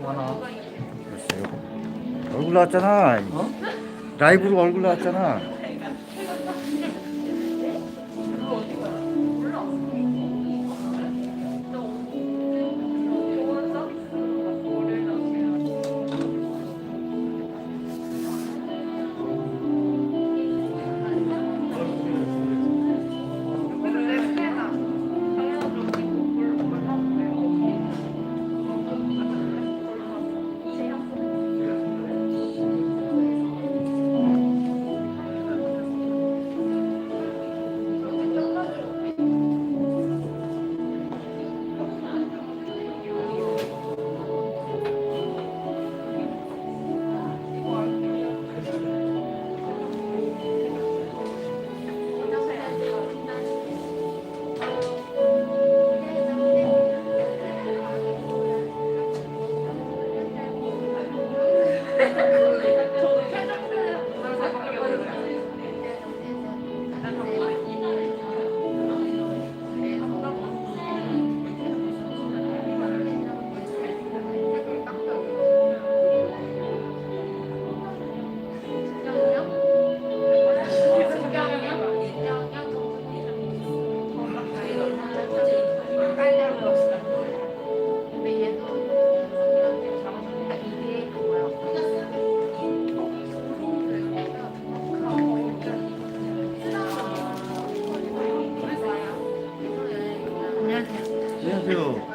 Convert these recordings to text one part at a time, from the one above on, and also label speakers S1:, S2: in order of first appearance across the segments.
S1: 하나.
S2: 글쎄요. 얼굴 나왔잖아.
S1: 어?
S2: 라이브로 얼굴 나왔잖아. 안녕하세요.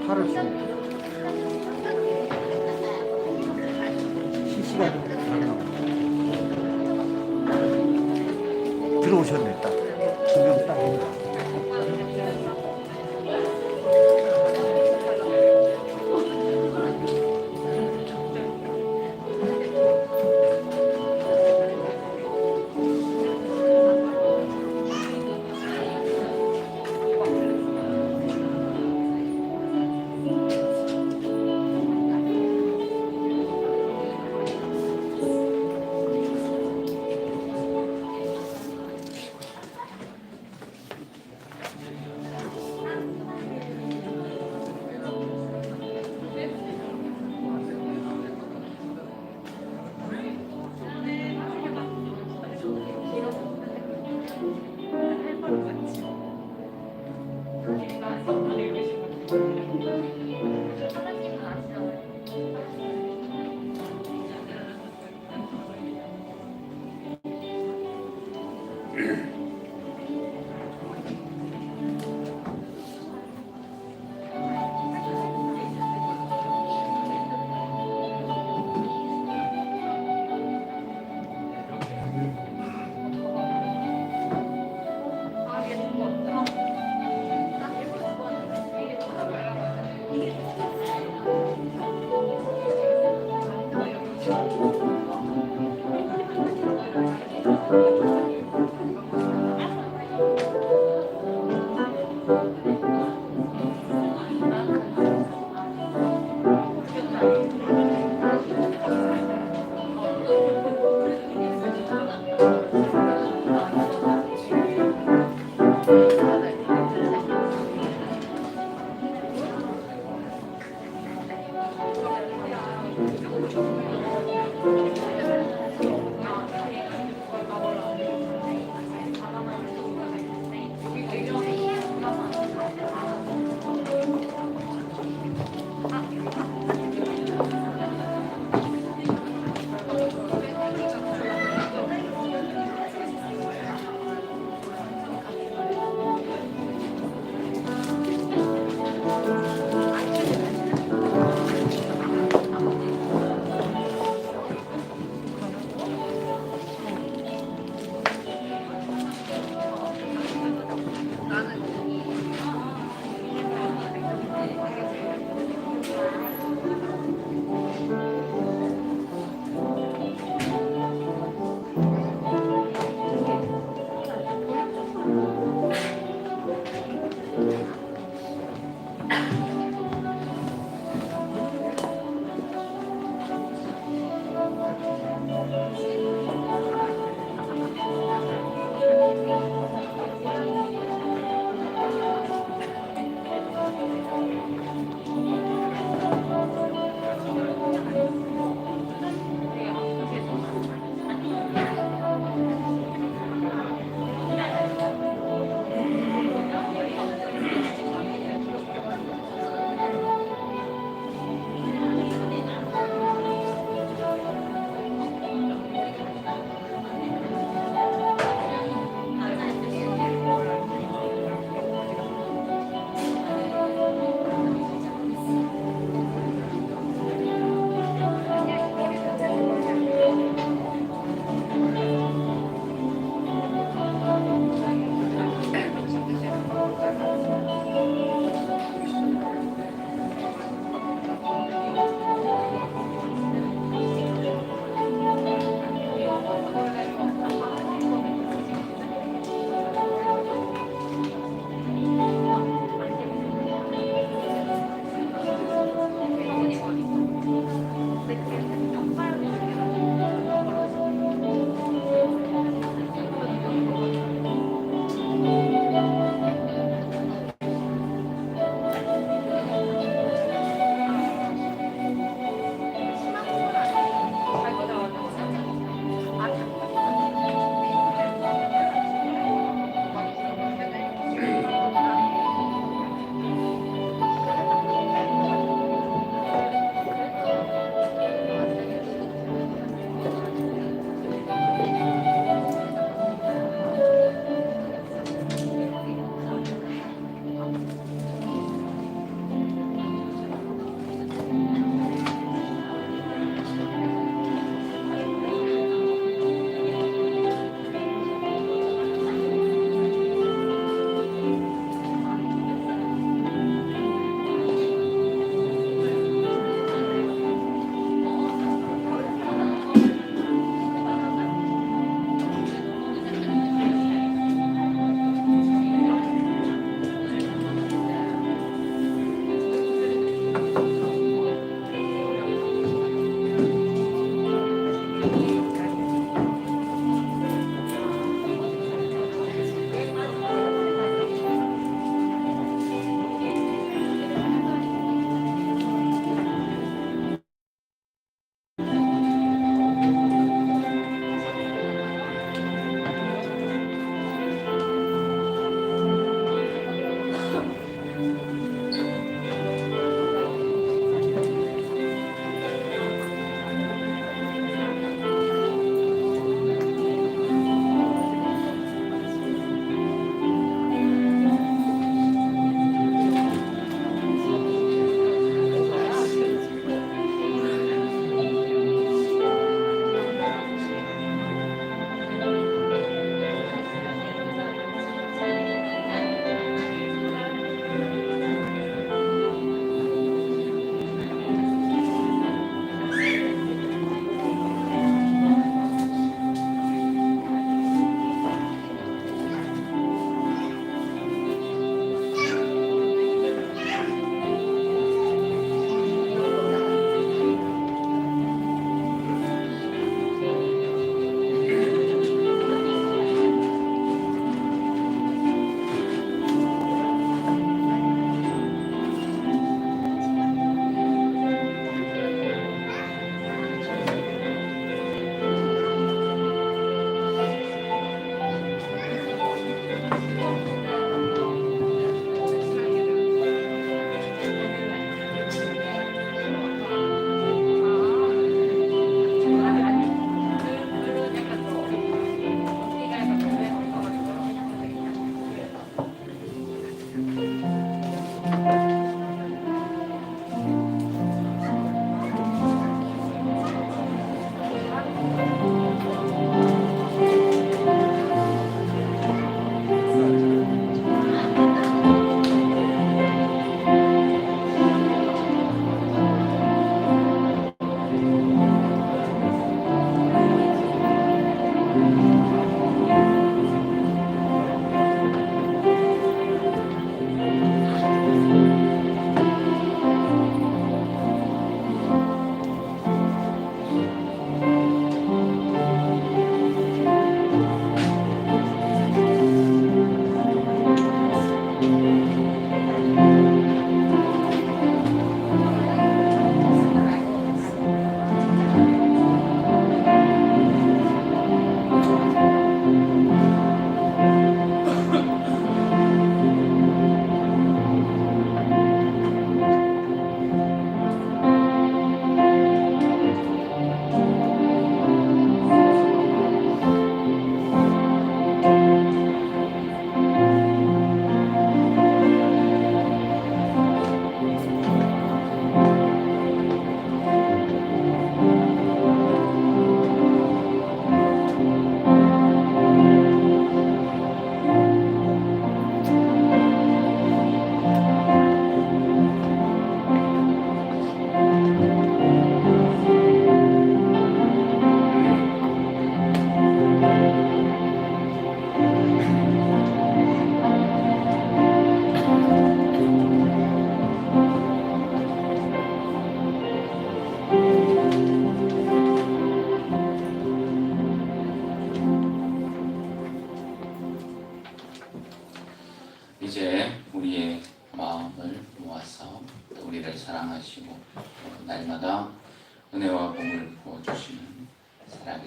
S2: 팔을 실시간으로 들어오셨네. 딱 2명 딱 입니다.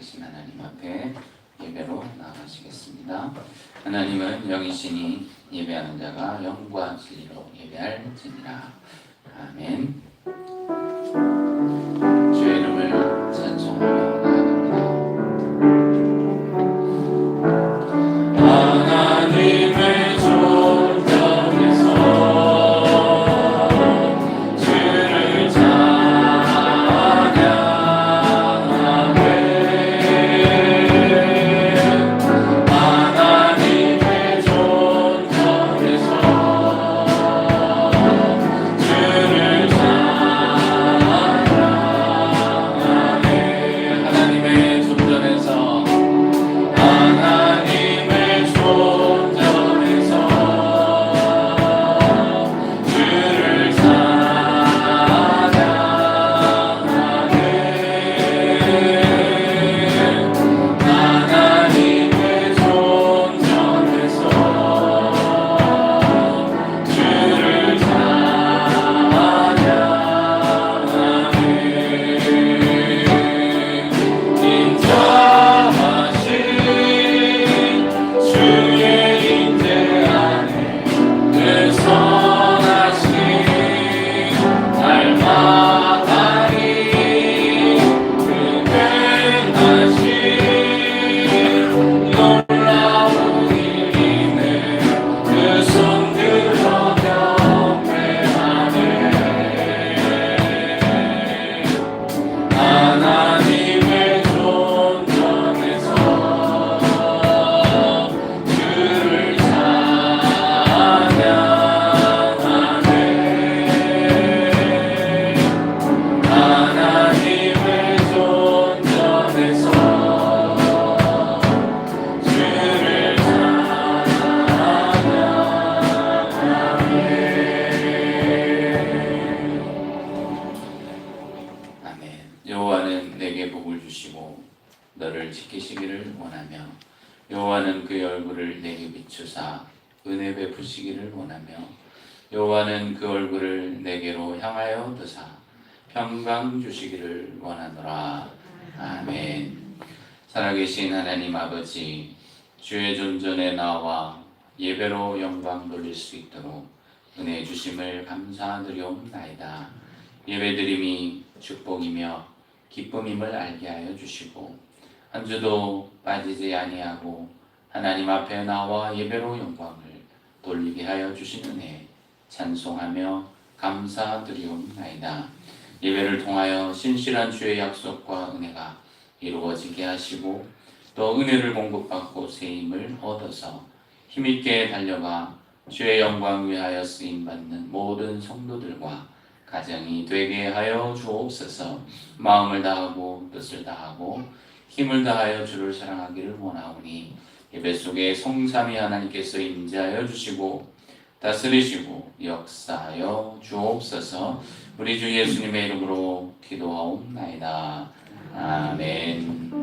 S1: 살아계신 하나님 앞에 예배로 나아가시겠습니다. 하나님은 영이시니 예배하는 자가 영과 진리로 예배할지니라. 아멘. 주의 이름을 찬송하며 나아갑니다. 하나님의 존경에서 주를 여호와는 내게 복을 주시고 너를 지키시기를 원하며 여호와는 그의 얼굴을 내게 비추사 은혜 베푸시기를 원하며 여호와는 그 얼굴을 내게로 향하여 드사 평강 주시기를 원하노라. 아멘. 살아계신 하나님 아버지, 주의 존전에 나와 예배로 영광 돌릴 수 있도록 은혜 주심을 감사드리옵나이다. 예배드림이 축복이며 기쁨임을 알게 하여 주시고 한 주도 빠지지 아니하고 하나님 앞에 나와 예배로 영광을 돌리게 하여 주신 은혜 찬송하며 감사드리옵나이다. 예배를 통하여 신실한 주의 약속과 은혜가 이루어지게 하시고 또 은혜를 공급받고 세임을 얻어서 힘있게 달려가 주의 영광 위하여 쓰임받는 모든 성도들과 가정이 되게 하여 주옵소서. 마음을 다하고 뜻을 다하고 힘을 다하여 주를 사랑하기를 원하오니 예배 속에 성삼위 하나님께서 임재하여 주시고 다스리시고 역사하여 주옵소서. 우리 주 예수님의 이름으로 기도하옵나이다. 아멘.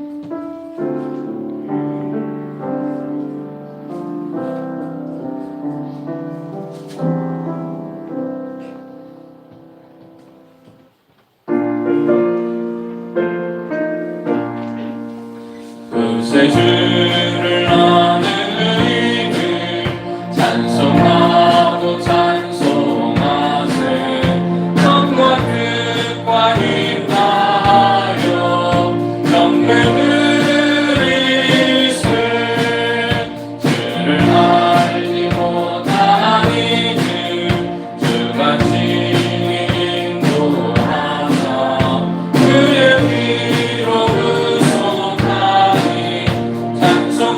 S1: 그새 주를 아는 의를 찬송하고 찬송하세. 영과 뜻과 힘 다하여 영광을 이세. 주를 알지 못하니 주가 친히 인도하사 그의 위로 찬송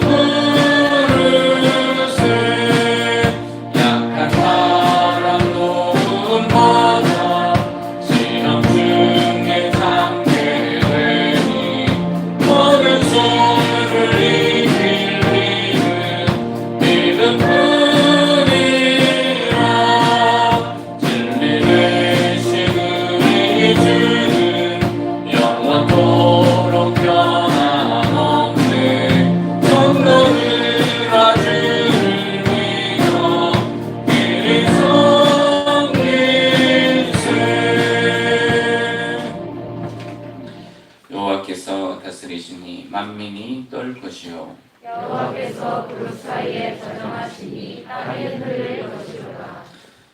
S1: 여호와께서 다스리시니 만민이 떨 것이요
S3: 여호와께서 그룹 사이에 자정하시니 땅이 흔들릴 것이로다.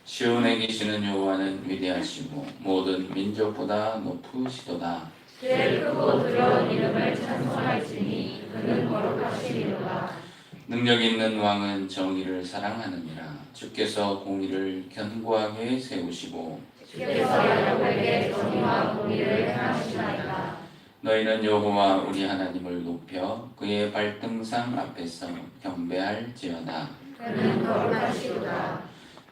S1: 시온에 계시는 여호와는 위대하시고 모든 민족보다 높으시도다.
S3: 제일 크고 두려운 이름을 찬송할지니 그는 거룩하시리로다.
S1: 능력 있는 왕은 정의를 사랑하느니라. 주께서 공의를 견고하게 세우시고
S3: 주께서 야곱에게 정의와 공의를 행하시나이다.
S1: 너희는 여호와 우리 하나님을 높여 그의 발등상 앞에서 경배할지어다.
S3: 그는 거룩하시도다.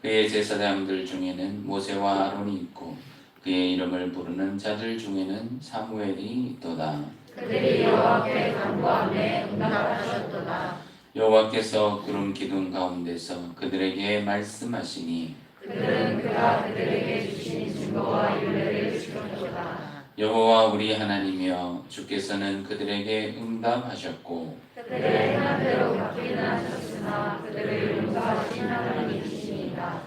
S1: 그의 제사장들 중에는 모세와 아론이 있고 그의 이름을 부르는 자들 중에는 사무엘이 있도다.
S3: 그들이 여호와께 간구하매 응답하셨도다.
S1: 여호와께서 구름 기둥 가운데서 그들에게 말씀하시니
S3: 그들은 그가 그들에게 주신 증거와 윤례를 지켰도다.
S1: 여호와 우리 하나님이여 주께서는 그들에게 응답하셨고
S3: 그들의 행한 대로 갚기는 하셨으나 그들을 용서하신 하나님이시니이다.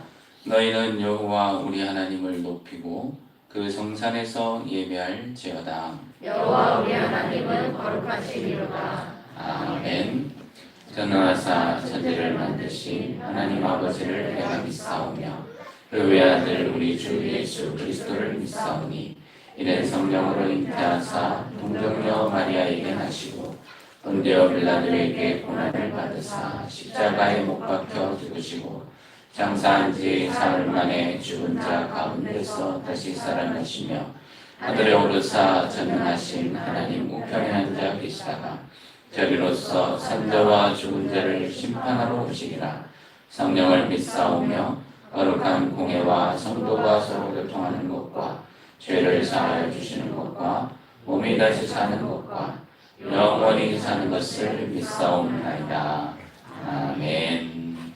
S1: 너희는 여호와 우리 하나님을 높이고 그 성산에서 예배할지어다.
S3: 여호와 우리 하나님은 거룩하시리로다.
S1: 아멘. 전능하사 천지를 만드신 하나님 아버지를 내가 믿사오며 그 외아들 우리 주 예수 그리스도를 믿사오니 이는 성령으로 잉태하사 동정녀 마리아에게 나시고 본디오 빌라도에게 고난을 받으사 십자가에 못 박혀 죽으시고 장사한 지 사흘 만에 죽은 자 가운데서 다시 살아나시며 하늘에 오르사 전능하신 하나님 우편에 앉아 계시다가 저리로서 산자와 죽은 자를 심판하러 오시리라. 성령을 믿사오며 거룩한 공회와 성도가 서로 교통하는 것과 죄를 사하여 주시는 것과 몸이 다시 사는 것과 영원히 사는 것을 믿사옵나이다. 아멘.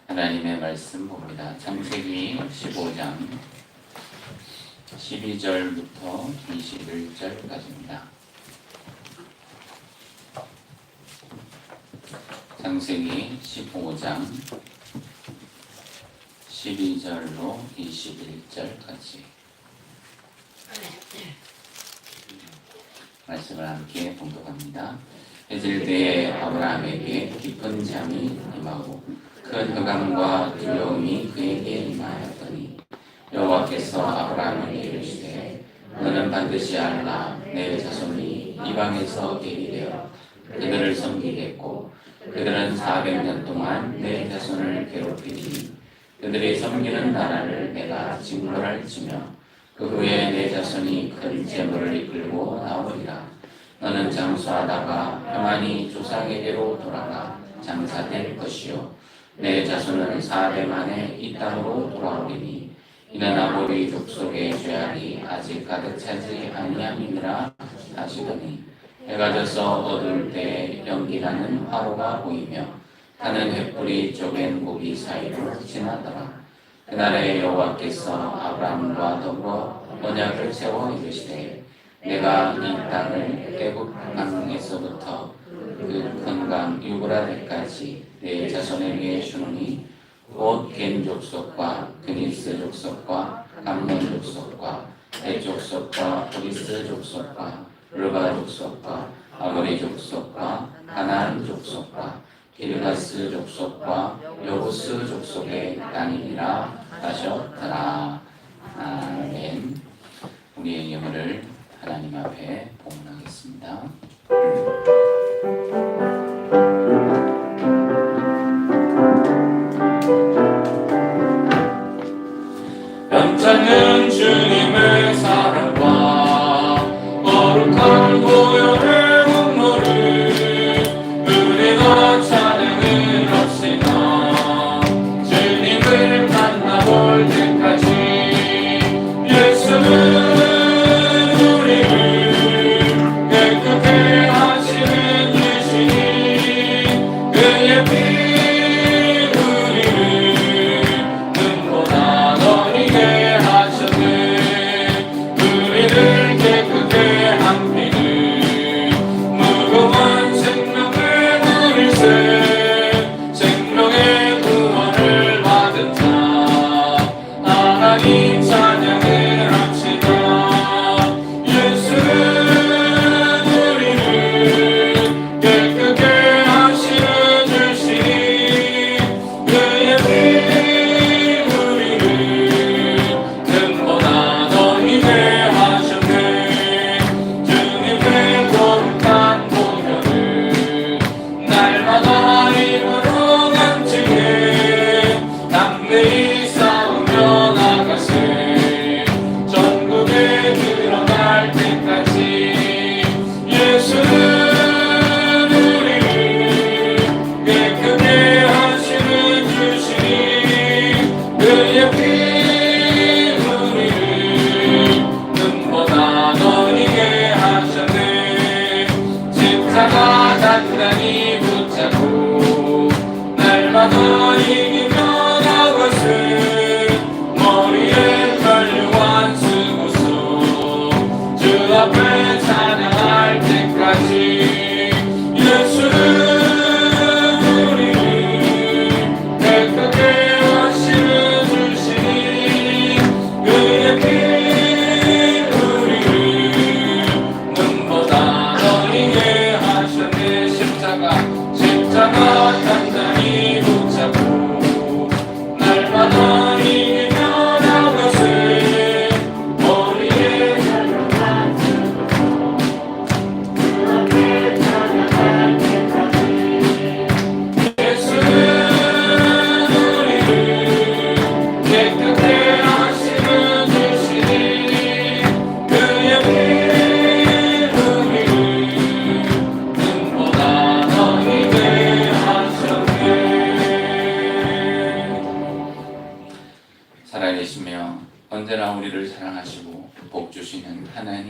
S1: 하나님의 말씀 봅니다. 창세기 15장 12절부터 21절까지입니다. 창세기 15장 12절로 21절까지 말씀을 함께 봉독합니다. 해질 때에 아브라함에게 깊은 잠이 임하고 큰 흑암과 두려움이 그에게 임하였더니 여호와께서 아브라함에게 이르시되 너는 반드시 알라. 내 자손이 이방에서 계기되어 그들을 섬기겠고 그들은 400년 동안 내 자손을 괴롭히니 그들이 섬기는 나라를 내가 징벌할지며 그 후에 내 자손이 큰 재물을 이끌고 나오리라. 너는 장수하다가 평안히 조상에게로 돌아가 장사될 것이요 내 자손은 4대 만에 이 땅으로 돌아오리니 이는 아모리 족속의 죄악이 아직 가득 차지 아니함이니라 하시더니 해가 져서 어두울 때에 연기나는 화로가 보이며 타는 횃불이 쪼갠 고기 사이로 지나더라. 그날에 여호와께서 아브라함과 더불어 언약을 세워 이르시되 내가 이 땅을 애굽 강에서부터 그 큰 강 유브라데까지 내 자손에게 주노니 곧 겐 족속과 그니스 족속과 감몬 족속과 헷 족속과 브리스 족속과 르바 족속과 아모리 족속과 가나안 족속과 기르가스 족속과 여부스 족속의 땅이니라 하셨더라. 아멘. 우리의 영혼을 하나님 앞에 봉헌하겠습니다. 변찮는 주님의 사랑과 거룩한 보혈의 공로를 은혜가 찬양을 합시다. 주님을 만나볼 때까지 예수는 우리를 깨끗게 하시는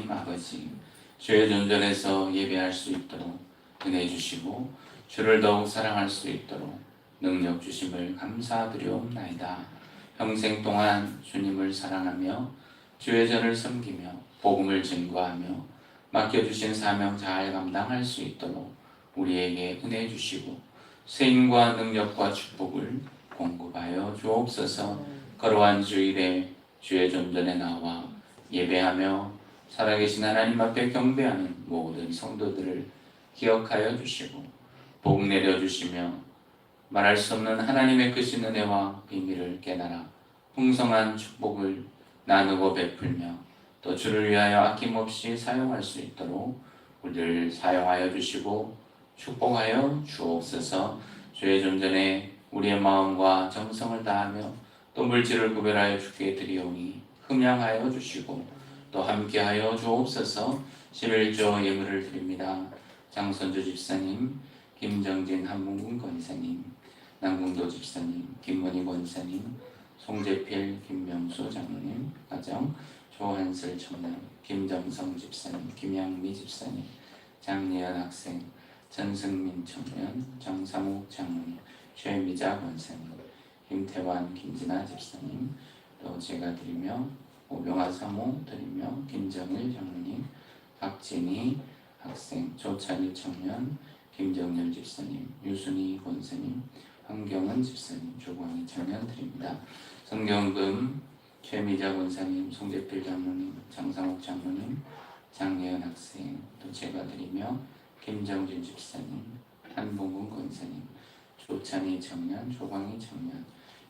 S1: 하나님 아버지, 주의 존전에서 예배할 수 있도록 은혜 주시고 주를 더욱 사랑할 수 있도록 능력 주심을 감사드리옵나이다. 평생 동안 주님을 사랑하며 주의 전을 섬기며 복음을 증거하며 맡겨주신 사명 잘 감당할 수 있도록 우리에게 은혜 주시고 세임과 능력과 축복을 공급하여 주옵소서. 거룩한 주일에 주의 존전에 나와 예배하며 살아계신 하나님 앞에 경배하는 모든 성도들을 기억하여 주시고 복 내려주시며 말할 수 없는 하나님의 크신 은혜와 비밀을 깨달아 풍성한 축복을 나누고 베풀며 또 주를 위하여 아낌없이 사용할 수 있도록 우리를 사용하여 주시고 축복하여 주옵소서. 주의 존전에 우리의 마음과 정성을 다하며 또 물질을 구별하여 주께 드리오니 흠양하여 주시고 또 함께하여 주옵소서. 11조 예물을 드립니다. 장선주 집사님, 김정진 한문군 권사님, 남궁도 집사님, 김문희 권사님, 송재필, 김명수 장로님, 가정, 조한슬 청년, 김정성 집사님, 김양미 집사님, 장예연 학생, 전승민 청년, 정상욱 장로님, 최미자 권사님, 김태환, 김진아 집사님, 또 제가 드리며 오병아 사모 드리며 김정일 장로님, 박진희 학생, 조찬희 청년, 김정렬 집사님, 유순희 권사님, 황경은 집사님, 조광희 청년 드립니다. 성경금 최미자 권사님, 송재필 장로님, 장상욱 장로님, 장예은 학생, 또 제가 드리며 김정진 집사님, 한봉근 권사님, 조찬희 청년, 조광희 청년,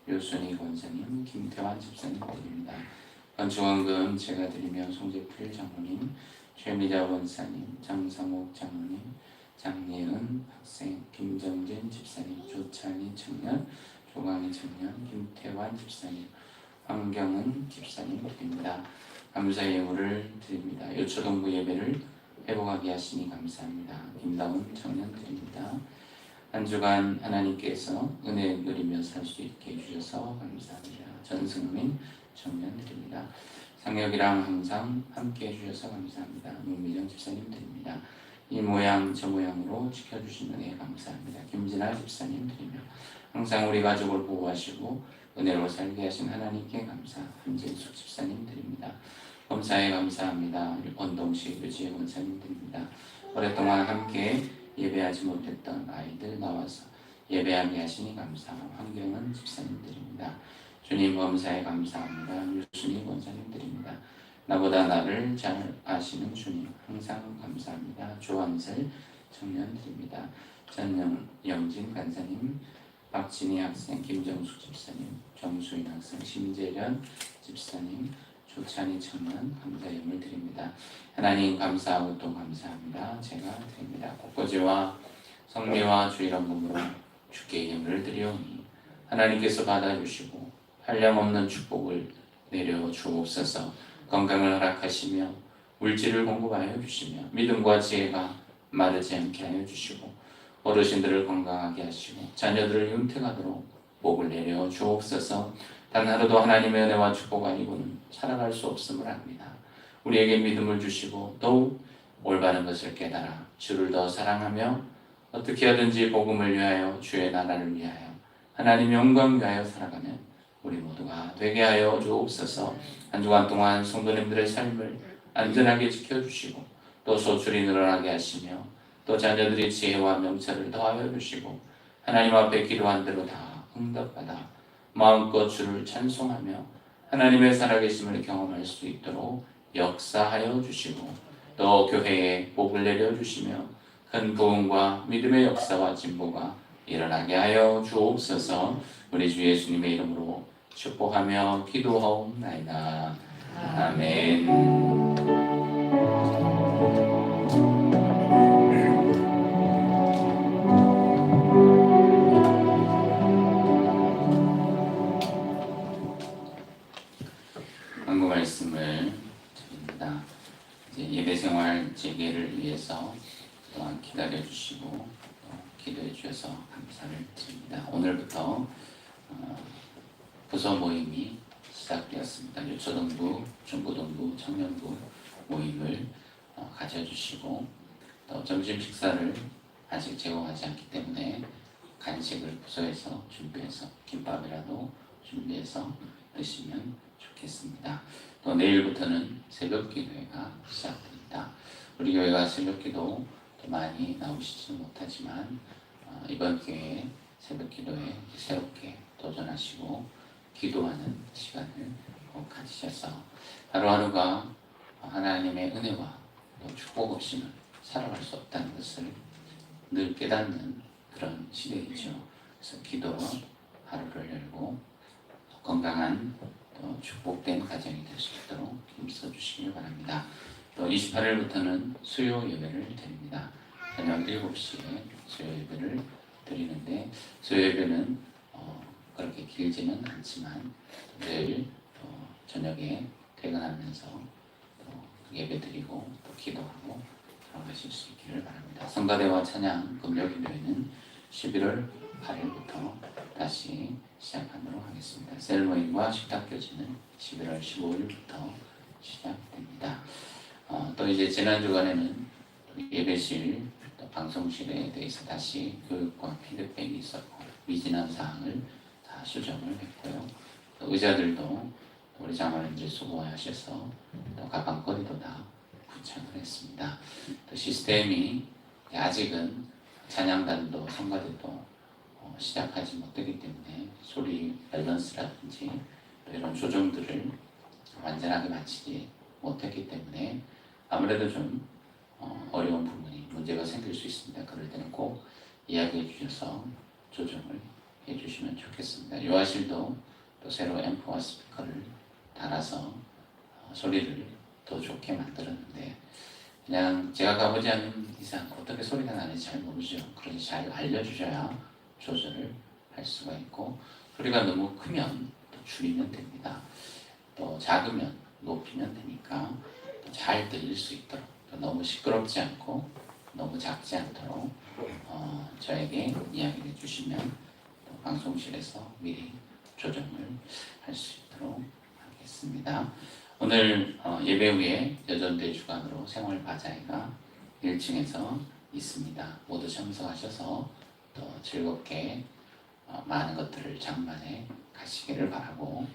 S1: 유순희 권사님, 김태환 집사님 드립니다. 건축원금 제가 드리며 송재필 장로님, 최미자 권사님, 장상욱 장로님, 장예은 학생, 김정진 집사님, 조찬희 청년, 조광희 청년, 김태환 집사님, 황경은 집사님 드립니다. 감사의 예물을 드립니다. 요초동부 예배를 회복하게 하시니 감사합니다. 김다운 청년 드립니다. 한 주간 하나님께서 은혜 누리며 살 수 있게 해주셔서 감사합니다. 전승민 청년 드립니다. 상혁이랑 항상 함께 해주셔서 감사합니다. 문미정 집사님 드립니다. 이 모양 저 모양으로 지켜주신 은혜에 감사합니다. 김진아 집사님 드리며 항상 우리 가족을 보호하시고 은혜로 살게 하신 하나님께 감사. 한진숙 집사님 드립니다. 검사에 감사합니다. 원동식 유지혜 원사님 드립니다. 오랫동안 함께 예배하지 못했던 아이들 나와서 예배하게 하시니 감사. 황경은 집사님 드립니다. 주님 검사에 감사합니다. 유순희 원사님 드립니다. 나보다 나를 잘 아시는 주님 항상 감사합니다. 조한슬 청년 드립니다. 전영진 간사님, 박진희 학생, 김정숙 집사님, 정수인 학생, 심재련 집사님, 조찬희 청년 감사 예물 드립니다. 하나님 감사하고 또 감사합니다. 제가 드립니다. 국고제와 성례와 주일한 몸으로 주께 예물을 드리오니 하나님께서 받아주시고 한량없는 축복을 내려 주옵소서. 건강을 허락하시며 물질을 공급하여 주시며 믿음과 지혜가 마르지 않게 하여 주시고 어르신들을 건강하게 하시고 자녀들을 윤택하도록 복을 내려 주옵소서. 단 하루도 하나님의 은혜와 축복 아니고는 살아갈 수 없음을 압니다. 우리에게 믿음을 주시고 더욱 올바른 것을 깨달아 주를 더 사랑하며 어떻게 하든지 복음을 위하여 주의 나라를 위하여 하나님 영광 위하여 살아가는 우리 모두가 되게 하여 주옵소서. 한 주간 동안 성도님들의 삶을 안전하게 지켜주시고 또 소출이 늘어나게 하시며 또 자녀들이 지혜와 명철을 더하여 주시고 하나님 앞에 기도한 대로 다 응답받아 마음껏 주를 찬송하며 하나님의 살아계심을 경험할 수 있도록 역사하여 주시고 또 교회에 복을 내려주시며 큰 부흥과 믿음의 역사와 진보가 일어나게 하여 주옵소서. 우리 주 예수님의 이름으로 축복하며 기도하옵나이다. 아멘. 광고 말씀을 드립니다. 이제 예배 생활 재개를 위해서 또한 기다려 주시고 기도해 주셔서 감사를 드립니다. 오늘부터 부서 모임이 시작되었습니다. 유초동부, 중고동부, 청년부 모임을 가져주시고 또 점심 식사를 아직 제공하지 않기 때문에 간식을 부서에서 준비해서 김밥이라도 준비해서 드시면 좋겠습니다. 또 내일부터는 새벽 기도회가 시작됩니다. 우리 교회가 새벽 기도 많이 나오시지는 못하지만 이번 기회에 새벽 기도에 새롭게 도전하시고 기도하는 시간을 꼭 가지셔서 하루하루가 하나님의 은혜와 또 축복 없이는 살아갈 수 없다는 것을 늘 깨닫는 그런 시대이죠. 그래서 기도로 하루를 열고 건강한 또 축복된 가정이 될 수 있도록 힘써 주시길 바랍니다. 또 28일부터는 수요 예배를 드립니다. 저녁 7시에 수요 예배를 드리는데 수요 예배는 그렇게 길지는 않지만 늘 저녁에 퇴근하면서 또 예배 드리고 또 기도하고 들어가실 수 있기를 바랍니다. 성가대와 찬양 금요일에는 11월 8일부터 다시 시작하도록 하겠습니다. 셀모임과 식탁교제는 11월 15일부터 시작됩니다. 또 이제 지난 주간에는 예배실 또 방송실에 대해서 다시 교육과 피드백이 있었고 미진한 사항을 다 수정을 했고요. 또 의자들도 우리 장로님들 수고하셔서 또 가방거리도 다 부착을 했습니다. 또 시스템이 아직은 찬양단도 성가대도 시작하지 못되기 때문에 소리 밸런스라든지 또 이런 조정들을 완전하게 마치지 못했기 때문에 아무래도 좀 어려운 부분이 문제가 생길 수 있습니다. 그럴 때는 꼭 이야기해 주셔서 조정을 해 주시면 좋겠습니다. 요아실도 또 새로 앰프와 스피커를 달아서 소리를 더 좋게 만들었는데 그냥 제가 가보지 않은 이상 어떻게 소리가 나는지 잘 모르죠. 그러니 잘 알려주셔야 조절을 할 수가 있고 소리가 너무 크면 또 줄이면 됩니다. 또 작으면 높이면 되니까 잘 들릴 수 있도록 너무 시끄럽지 않고 너무 작지 않도록 저에게 이야기를 해주시면 또 방송실에서 미리 조정을 할 수 있도록 하겠습니다. 오늘 예배 후에 여전대 주관으로 생활바자회가 1층에서 있습니다. 모두 참석하셔서 또 즐겁게 많은 것들을 장만해 가시기를 바라고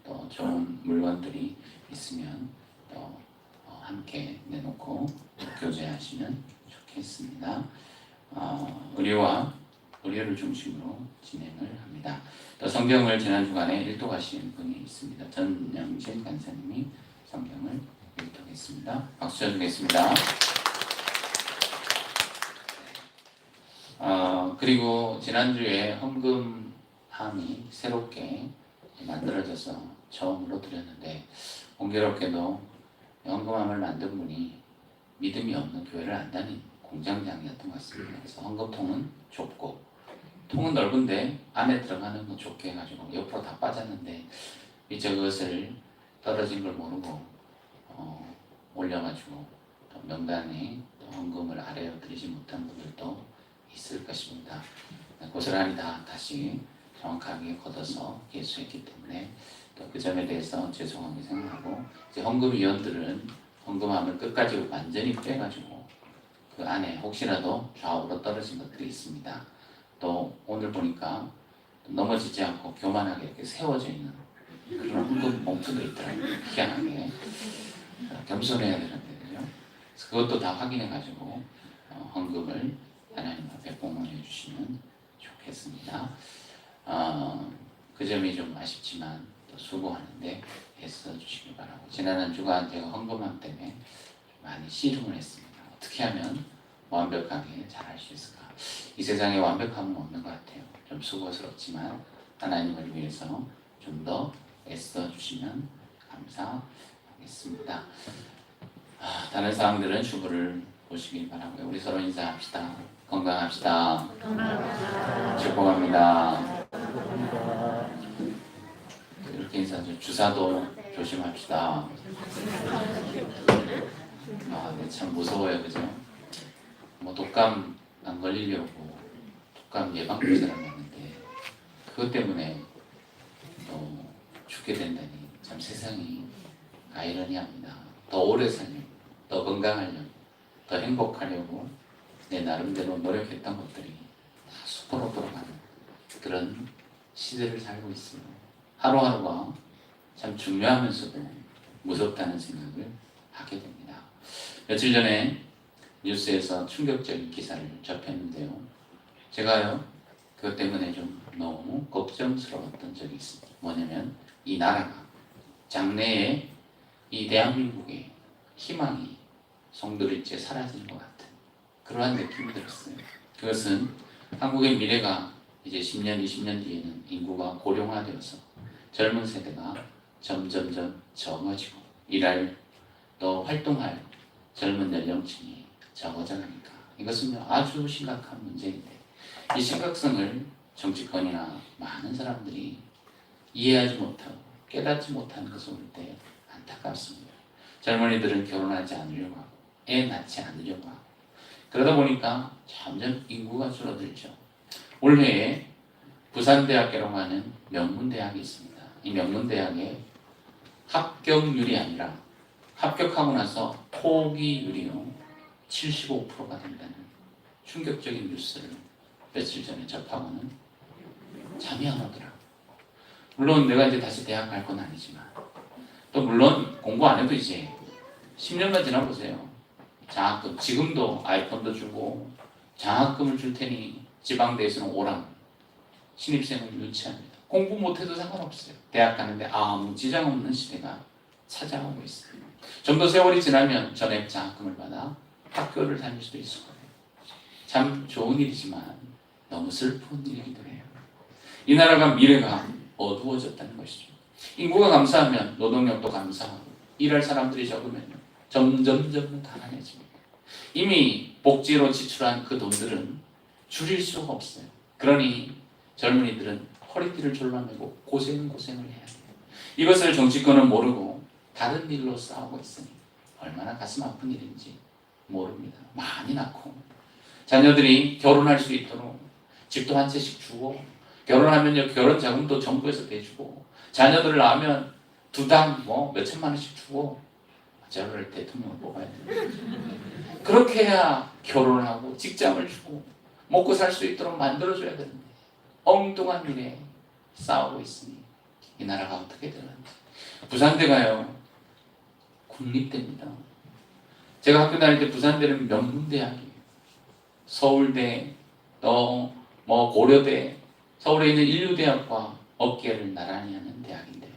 S1: 또 좋은 물건들이 있으면 또 함께 내놓고 교제하시면 좋겠습니다. 의료를 중심으로 진행을 합니다. 또 성경을 지난 주간에 일독하신 분이 있습니다. 전영진 간사님이 성경을 일독했습니다. 박수 쳐주겠습니다. 그리고 지난주에 헌금함이 새롭게 만들어져서 처음으로 드렸는데 공교롭게도 헌금함을 만든 분이 믿음이 없는 교회를 안 다닌 공장장이었던 것 같습니다. 그래서 헌금통은 좁고 통은 넓은데 안에 들어가는 건 좁게 해가지고 옆으로 다 빠졌는데 이제 그것을 떨어진 걸 모르고 올려가지고 또 명단에 또 헌금을 아래로 드리지 못한 분들도 있을 것입니다. 고스란히 다시 정확하게 걷어서 예수했기 때문에 또 그 점에 대해서 죄송하게 생각하고 이제 헌금위원들은 헌금함을 끝까지 완전히 빼가지고 그 안에 혹시라도 좌우로 떨어진 것들이 있습니다. 또 오늘 보니까 넘어지지 않고 교만하게 이렇게 세워져 있는 그런 헌금 봉투도 있더라고요. 희한하게 겸손해야 되는데 그죠? 그래서 그것도 다 확인해가지고 헌금을 하나님 앞에 공헌해 주시면 좋겠습니다. 그 점이 좀 아쉽지만 또 수고하는데 애써 주시기 바라고 지난 한 주간 제가 헌금함 때문에 많이 씨름을 했습니다. 어떻게 하면 완벽하게 잘할 수 있을까? 이 세상에 완벽함은 없는 것 같아요. 좀 수고스럽지만 하나님을 위해서 좀 더 애써 주시면 감사하겠습니다. 다른 사람들은 주부를 보시길 바라고요. 우리 서로 인사합시다. 건강합시다. 축복합니다. 이렇게 인사하죠. 주사도 조심합시다. 네, 참 무서워요, 그죠? 뭐 독감 안 걸리려고 독감 예방 주사를 맞는데 그것 때문에 또 죽게 된다니 참 세상이 아이러니합니다. 더 오래 살려고 더 건강하려고, 더 행복하려고 내 나름대로 노력했던 것들이 다 수포로 돌아가는 그런 시대를 살고 있어요. 하루하루가 참 중요하면서도 무섭다는 생각을 하게 됩니다. 며칠 전에 뉴스에서 충격적인 기사를 접했는데요. 제가요, 그것 때문에 좀 너무 걱정스러웠던 적이 있습니다. 뭐냐면 이 나라가 장래에 이 대한민국의 희망이 송두리째 사라지는 것 같은 그러한 느낌이 들었어요. 그것은 한국의 미래가 이제 10년, 20년 뒤에는 인구가 고령화되어서 젊은 세대가 점점점 적어지고 일할 또 활동할 젊은 연령층이 적어져 가니까 이것은 아주 심각한 문제인데 이 심각성을 정치권이나 많은 사람들이 이해하지 못하고 깨닫지 못하는 것을 볼 때 안타깝습니다. 젊은이들은 결혼하지 않으려고 하고 애 낳지 않으려고 하고 그러다 보니까 점점 인구가 줄어들죠. 올해에 부산대학교라고 하는 명문대학이 있습니다. 이 명문대학에 합격률이 아니라 합격하고 나서 포기율이요 75%가 된다는 충격적인 뉴스를 며칠 전에 접하고는 잠이 안 오더라고요. 물론 내가 이제 다시 대학 갈 건 아니지만 또 물론 공부 안 해도 이제 10년만 지나보세요. 장학금 지금도 아이폰도 주고 장학금을 줄 테니 지방대에서는 오라고 신입생을 유치합니다. 공부 못해도 상관없어요. 대학 가는데 아무 지장 없는 시대가 찾아오고 있어요. 좀 더 세월이 지나면 전액 장학금을 받아 학교를 다닐 수도 있을 거예요. 참 좋은 일이지만 너무 슬픈 일이기도 해요. 이 나라가 미래가 어두워졌다는 것이죠. 인구가 감소하면 노동력도 감소하고 일할 사람들이 적으면 점점 가난해집니다. 이미 복지로 지출한 그 돈들은 줄일 수가 없어요. 그러니 젊은이들은 허리띠를 졸라매고 고생을 해야 돼요. 이것을 정치권은 모르고 다른 일로 싸우고 있으니 얼마나 가슴 아픈 일인지 모릅니다. 많이 낳고 자녀들이 결혼할 수 있도록 집도 한 채씩 주고 결혼하면요 결혼 자금도 정부에서 대주고 자녀들을 낳으면 두당 몇천만 원씩 주고 저를 대통령을 뽑아야 돼요. 그렇게 해야 결혼을 하고 직장을 주고 먹고 살 수 있도록 만들어줘야 되는데 엉뚱한 일에 싸우고 있으니 이 나라가 어떻게 되는지. 부산대가요 국립대입니다. 제가 학교 다닐 때 부산대는 명문대학이에요. 서울대 또 고려대 서울에 있는 인류대학과 어깨를 나란히 하는 대학인데요.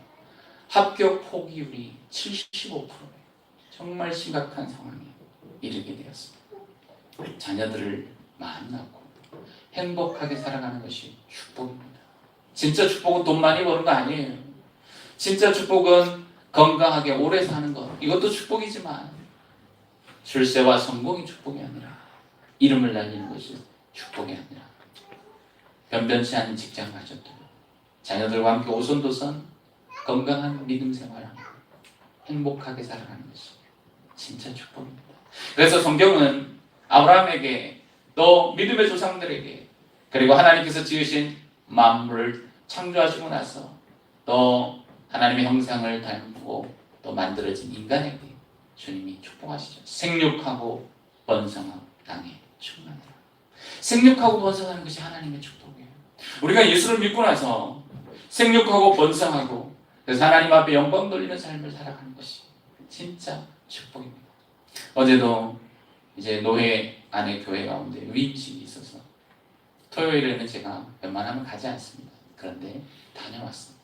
S1: 합격 포기율이 75%예요. 정말 심각한 상황에 이르게 되었습니다. 자녀들을 많이 낳고 행복하게 살아가는 것이 축복입니다. 진짜 축복은 돈 많이 버는 거 아니에요. 진짜 축복은 건강하게 오래 사는 것 이것도 축복이지만 출세와 성공이 축복이 아니라 이름을 날리는 것이 축복이 아니라 변변치 않은 직장 가졌고 자녀들과 함께 오손도손 건강한 믿음 생활하고 행복하게 살아가는 것이 진짜 축복입니다. 그래서 성경은 아브라함에게 또 믿음의 조상들에게 그리고 하나님께서 지으신 만물을 창조하시고 나서 또 하나님의 형상을 닮고 또 만들어진 인간에게 주님이 축복하시죠. 생육하고 번성하고 땅에 충만하라. 생육하고 번성하는 것이 하나님의 축복이에요. 우리가 예수를 믿고 나서 생육하고 번성하고 그래서 하나님 앞에 영광 돌리는 삶을 살아가는 것이 진짜 축복입니다. 어제도 이제 노회 안에 교회 가운데 위임식이 있어서 토요일에는 제가 웬만하면 가지 않습니다. 그런데 다녀왔습니다.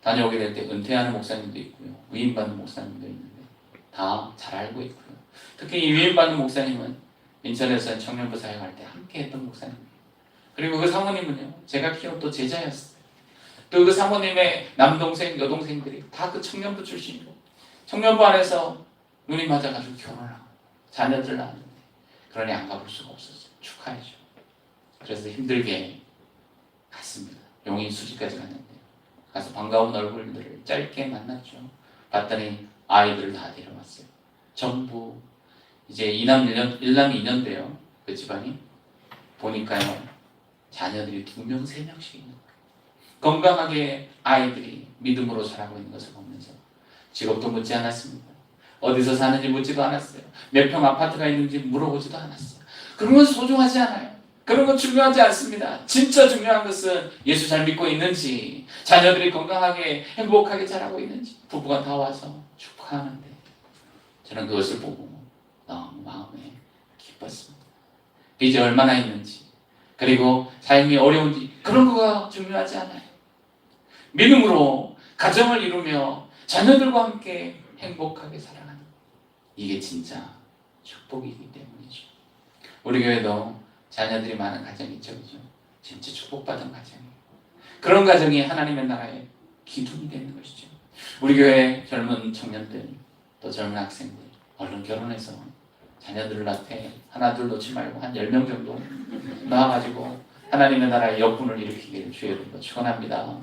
S1: 다녀오게 될 때 은퇴하는 목사님도 있고요. 위임받는 목사님도 있는데 다 잘 알고 있고요. 특히 이 위임받는 목사님은 인천에서 청년부 사역할 때 함께 했던 목사님이에요. 그리고 그 사모님은요. 제가 키운 또 제자였어요. 또 그 사모님의 남동생, 여동생들이 다 그 청년부 출신이고 청년부 안에서 눈이 맞아가지고 결혼하고 자녀들 낳았는데 그러니 안 가볼 수가 없었어요. 축하해줘. 그래서 힘들게 갔습니다. 용인 수지까지 갔는데 가서 반가운 얼굴들을 짧게 만났죠. 봤더니 아이들을 다 데려왔어요. 전부 이제 일남 2년 돼요. 그 집안이 보니까요 자녀들이 2명, 3명씩 있는 거예요. 건강하게 아이들이 믿음으로 자라고 있는 것을 보면서 직업도 묻지 않았습니다. 어디서 사는지 묻지도 않았어요. 몇 평 아파트가 있는지 물어보지도 않았어요. 그런 건 소중하지 않아요. 그런 건 중요하지 않습니다. 진짜 중요한 것은 예수 잘 믿고 있는지, 자녀들이 건강하게 행복하게 자라고 있는지, 부부가 다 와서 축하하는데 저는 그것을 보고 너무 마음에 기뻤습니다. 빚이 얼마나 있는지, 그리고 삶이 어려운지 그런 거가 중요하지 않아요. 믿음으로 가정을 이루며 자녀들과 함께 행복하게 살아가는, 이게 진짜 축복이기 때문이죠. 우리 교회도 자녀들이 많은 가정이 있죠, 그죠? 진짜 축복받은 가정이에요. 그런 가정이 하나님의 나라의 기둥이 되는 것이죠. 우리 교회 젊은 청년들, 또 젊은 학생들, 얼른 결혼해서 자녀들을 낳되 하나 둘 놓지 말고 한 10명 정도 낳아가지고 하나님의 나라의 역군을 일으키기를 주의 이름으로 축원합니다.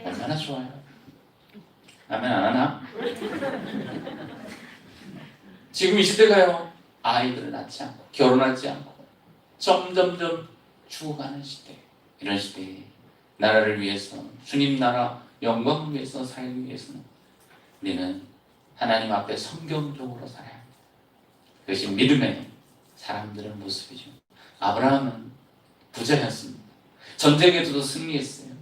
S1: 얼마나 좋아요. 아멘 안 하나? 지금 이 시대가요, 아이들을 낳지 않고 결혼하지 않고 점점점 죽어가는 시대. 이런 시대에 나라를 위해서, 주님 나라 영광을 위해서 살기 위해서는 우리는 하나님 앞에 성경적으로 살아야 합니다. 그것이 믿음의 사람들의 모습이죠. 아브라함은 부자였습니다. 전쟁에서도 승리했어요.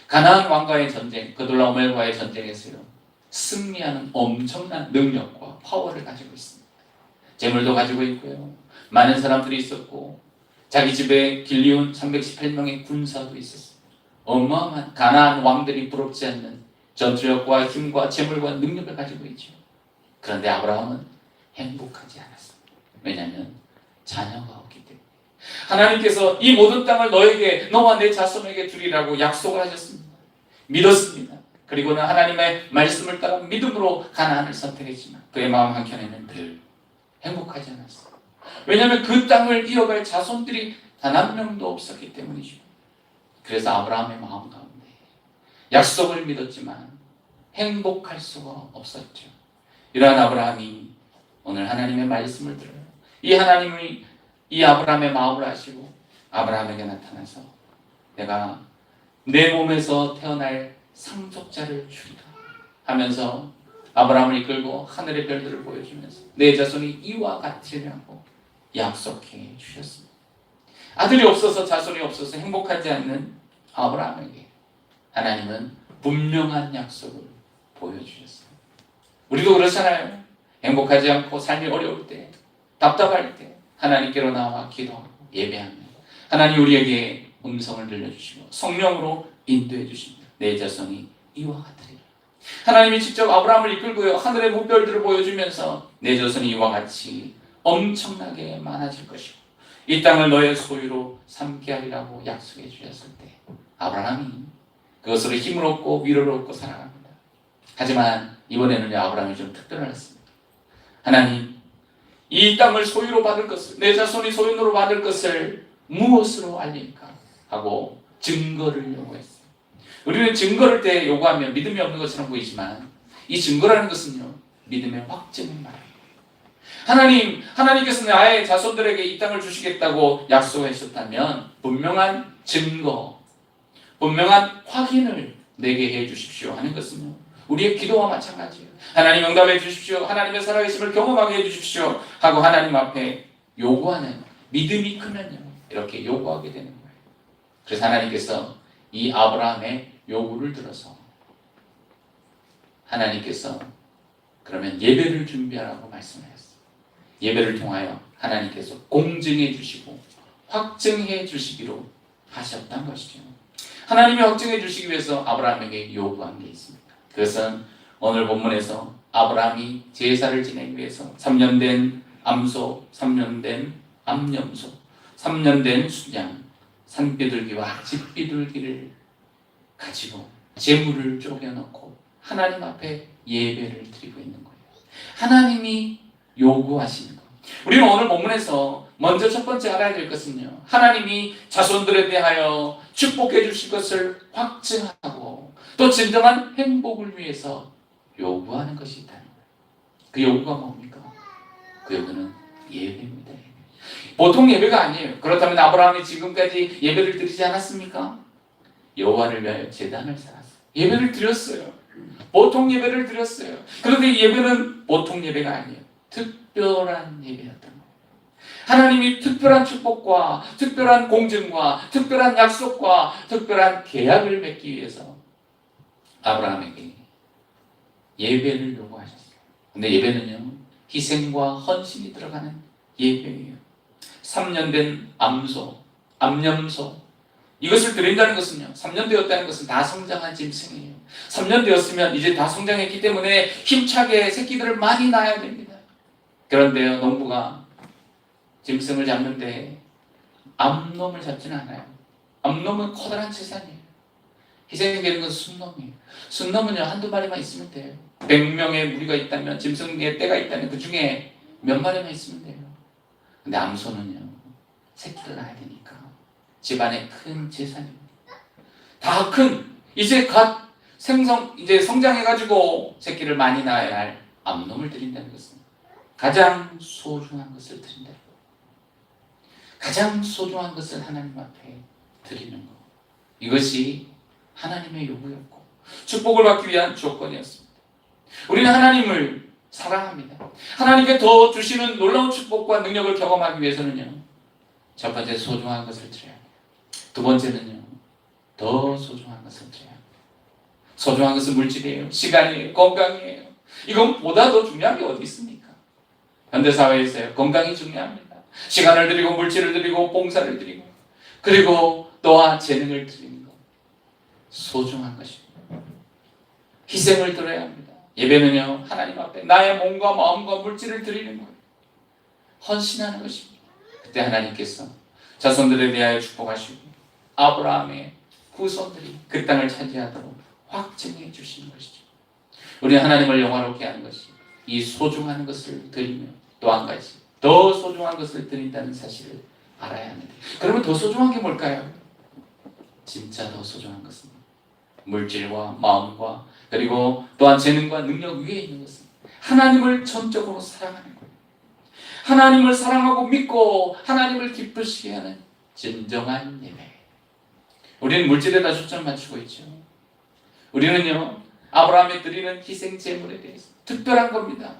S1: 가나안 왕과의 전쟁, 그돌라오멜과의 전쟁에서요, 승리하는 엄청난 능력과 파워를 가지고 있습니다. 재물도 가지고 있고요, 많은 사람들이 있었고, 자기 집에 길리온 318명의 군사도 있었어요. 어마어마한 가나안 왕들이 부럽지 않는 전투력과 힘과 재물과 능력을 가지고 있죠. 그런데 아브라함은 행복하지 않았습니다. 왜냐하면 자녀가 없기 때문에. 하나님께서 이 모든 땅을 너에게, 너와 내 자손에게 주리라고 약속을 하셨습니다. 믿었습니다. 그리고는 하나님의 말씀을 따라 믿음으로 가나안을 선택했지만 그의 마음 한켠에는 늘 행복하지 않았어요. 왜냐하면 그 땅을 이어갈 자손들이 단 한 명도 없었기 때문이죠. 그래서 아브라함의 마음 가운데 약속을 믿었지만 행복할 수가 없었죠. 이러한 아브라함이 오늘 하나님의 말씀을 들어요. 이 하나님이 이 아브라함의 마음을 아시고 아브라함에게 나타나서 내가 내 몸에서 태어날 상속자를 주리라 하면서 아브라함을 이끌고 하늘의 별들을 보여주면서 내 자손이 이와 같으리라고 약속해 주셨습니다. 아들이 없어서, 자손이 없어서 행복하지 않는 아브라함에게 하나님은 분명한 약속을 보여주셨어요. 우리도 그렇잖아요. 행복하지 않고 삶이 어려울 때, 답답할 때 하나님께로 나와 기도하고 예배합니다. 하나님 우리에게 음성을 들려주시고 성령으로 인도해 주십니다. 내 자손이 이와 같으리라. 하나님이 직접 아브라함을 이끌고요, 하늘의 무별들을 보여주면서 내 자손이 이와 같이 엄청나게 많아질 것이고 이 땅을 너의 소유로 삼게 하리라고 약속해 주셨을 때 아브라함이 그것으로 힘을 얻고 위로를 얻고 살아갑니다. 하지만 이번에는 아브라함이 좀 특별했습니다. 하나님, 이 땅을 소유로 받을 것을, 내 자손이 소유로 받을 것을 무엇으로 알리까 하고 증거를 요구했어요. 우리는 증거를 때 요구하면 믿음이 없는 것처럼 보이지만 이 증거라는 것은요, 믿음의 확증을 말합니다. 하나님께서 나의 자손들에게 이 땅을 주시겠다고 약속하셨다면 분명한 증거, 분명한 확인을 내게 해 주십시오 하는 것은요, 우리의 기도와 마찬가지예요. 하나님 응답해 주십시오. 하나님의 살아계심을 경험하게 해 주십시오 하고 하나님 앞에 요구하는 믿음이 크면요, 이렇게 요구하게 되는 거예요. 그래서 하나님께서 이 아브라함의 요구를 들어서 하나님께서 그러면 예배를 준비하라고 말씀하셨어요. 예배를 통하여 하나님께서 공증해 주시고 확증해 주시기로 하셨던 것이죠. 하나님이 확증해 주시기 위해서 아브라함에게 요구한 게 있습니다. 그것은 오늘 본문에서 아브라함이 제사를 지내기 위해서 3년 된 암소, 3년 된 암염소, 3년 된 순양, 산비둘기와 집비둘기를 가지고 제물을 쪼개놓고 하나님 앞에 예배를 드리고 있는 거예요. 하나님이 요구하시는 것. 우리는 오늘 본문에서 먼저 첫 번째 알아야 될 것은요, 하나님이 자손들에 대하여 축복해 주실 것을 확증하고 또 진정한 행복을 위해서 요구하는 것이 있다는 거예요. 그 요구가 뭡니까? 그 요구는 예배입니다. 보통 예배가 아니에요. 그렇다면 아브라함이 지금까지 예배를 드리지 않았습니까? 여호와를 위하여 제단을 쌓았어요. 예배를 드렸어요. 보통 예배를 드렸어요. 그런데 이 예배는 보통 예배가 아니에요. 특별한 예배였던 거예요. 하나님이 특별한 축복과 특별한 공증과 특별한 약속과 특별한 계약을 맺기 위해서 아브라함에게 예배를 요구하셨어요. 근데 예배는요, 희생과 헌신이 들어가는 예배예요. 3년 된 암염소, 이것을 드린다는 것은요, 3년 되었다는 것은 다 성장한 짐승이에요. 3년 되었으면 이제 다 성장했기 때문에 힘차게 새끼들을 많이 낳아야 됩니다. 그런데요, 농부가 짐승을 잡는데 암놈을 잡지는 않아요. 암놈은 커다란 재산이에요. 희생이 되는 것은 순놈이에요. 순놈은요, 한두 마리만 있으면 돼요. 100명의 무리가 있다면, 짐승의 떼가 있다면 그 중에 몇 마리만 있으면 돼요. 근데 암소는요, 새끼를 낳아야 되니까 집안의 큰 재산입니다. 다 큰, 이제 이제 성장해가지고 새끼를 많이 낳아야 할 암놈을 드린다는 것은 가장 소중한 것을 드린다. 가장 소중한 것을 하나님 앞에 드리는 것. 이것이 하나님의 요구였고 축복을 받기 위한 조건이었습니다. 우리는 하나님을 사랑합니다. 하나님께 더 주시는 놀라운 축복과 능력을 경험하기 위해서는요, 첫 번째 소중한 것을 드려야 합니다. 두 번째는요, 더 소중한 것을 드려야 합니다. 소중한 것은 물질이에요. 시간이에요. 건강이에요. 이건 보다 더 중요한 게 어디 있습니까? 현대사회에서요, 건강이 중요합니다. 시간을 드리고 물질을 드리고 봉사를 드리고 그리고 또한 재능을 드리는 것, 소중한 것입니다. 희생을 드려야 합니다. 예배는요, 하나님 앞에 나의 몸과 마음과 물질을 드리는 거예요. 헌신하는 것입니다. 그때 하나님께서 자손들에 대하여 축복하시고 아브라함의 후손들이 그 땅을 차지하도록 확증해 주시는 것이죠. 우리 하나님을 영화롭게 하는 것이 이 소중한 것을 드리며 또 한 가지 더 소중한 것을 드린다는 사실을 알아야 합니다. 그러면 더 소중한 게 뭘까요? 진짜 더 소중한 것은 물질과 마음과 그리고 또한 재능과 능력 위에 있는 것은 하나님을 전적으로 사랑하는 거예요. 하나님을 사랑하고 믿고 하나님을 기쁘시게 하는 진정한 예배. 우리는 물질에다 초점 맞추고 있죠. 우리는요, 아브라함이 드리는 희생 제물에 대해서 특별한 겁니다.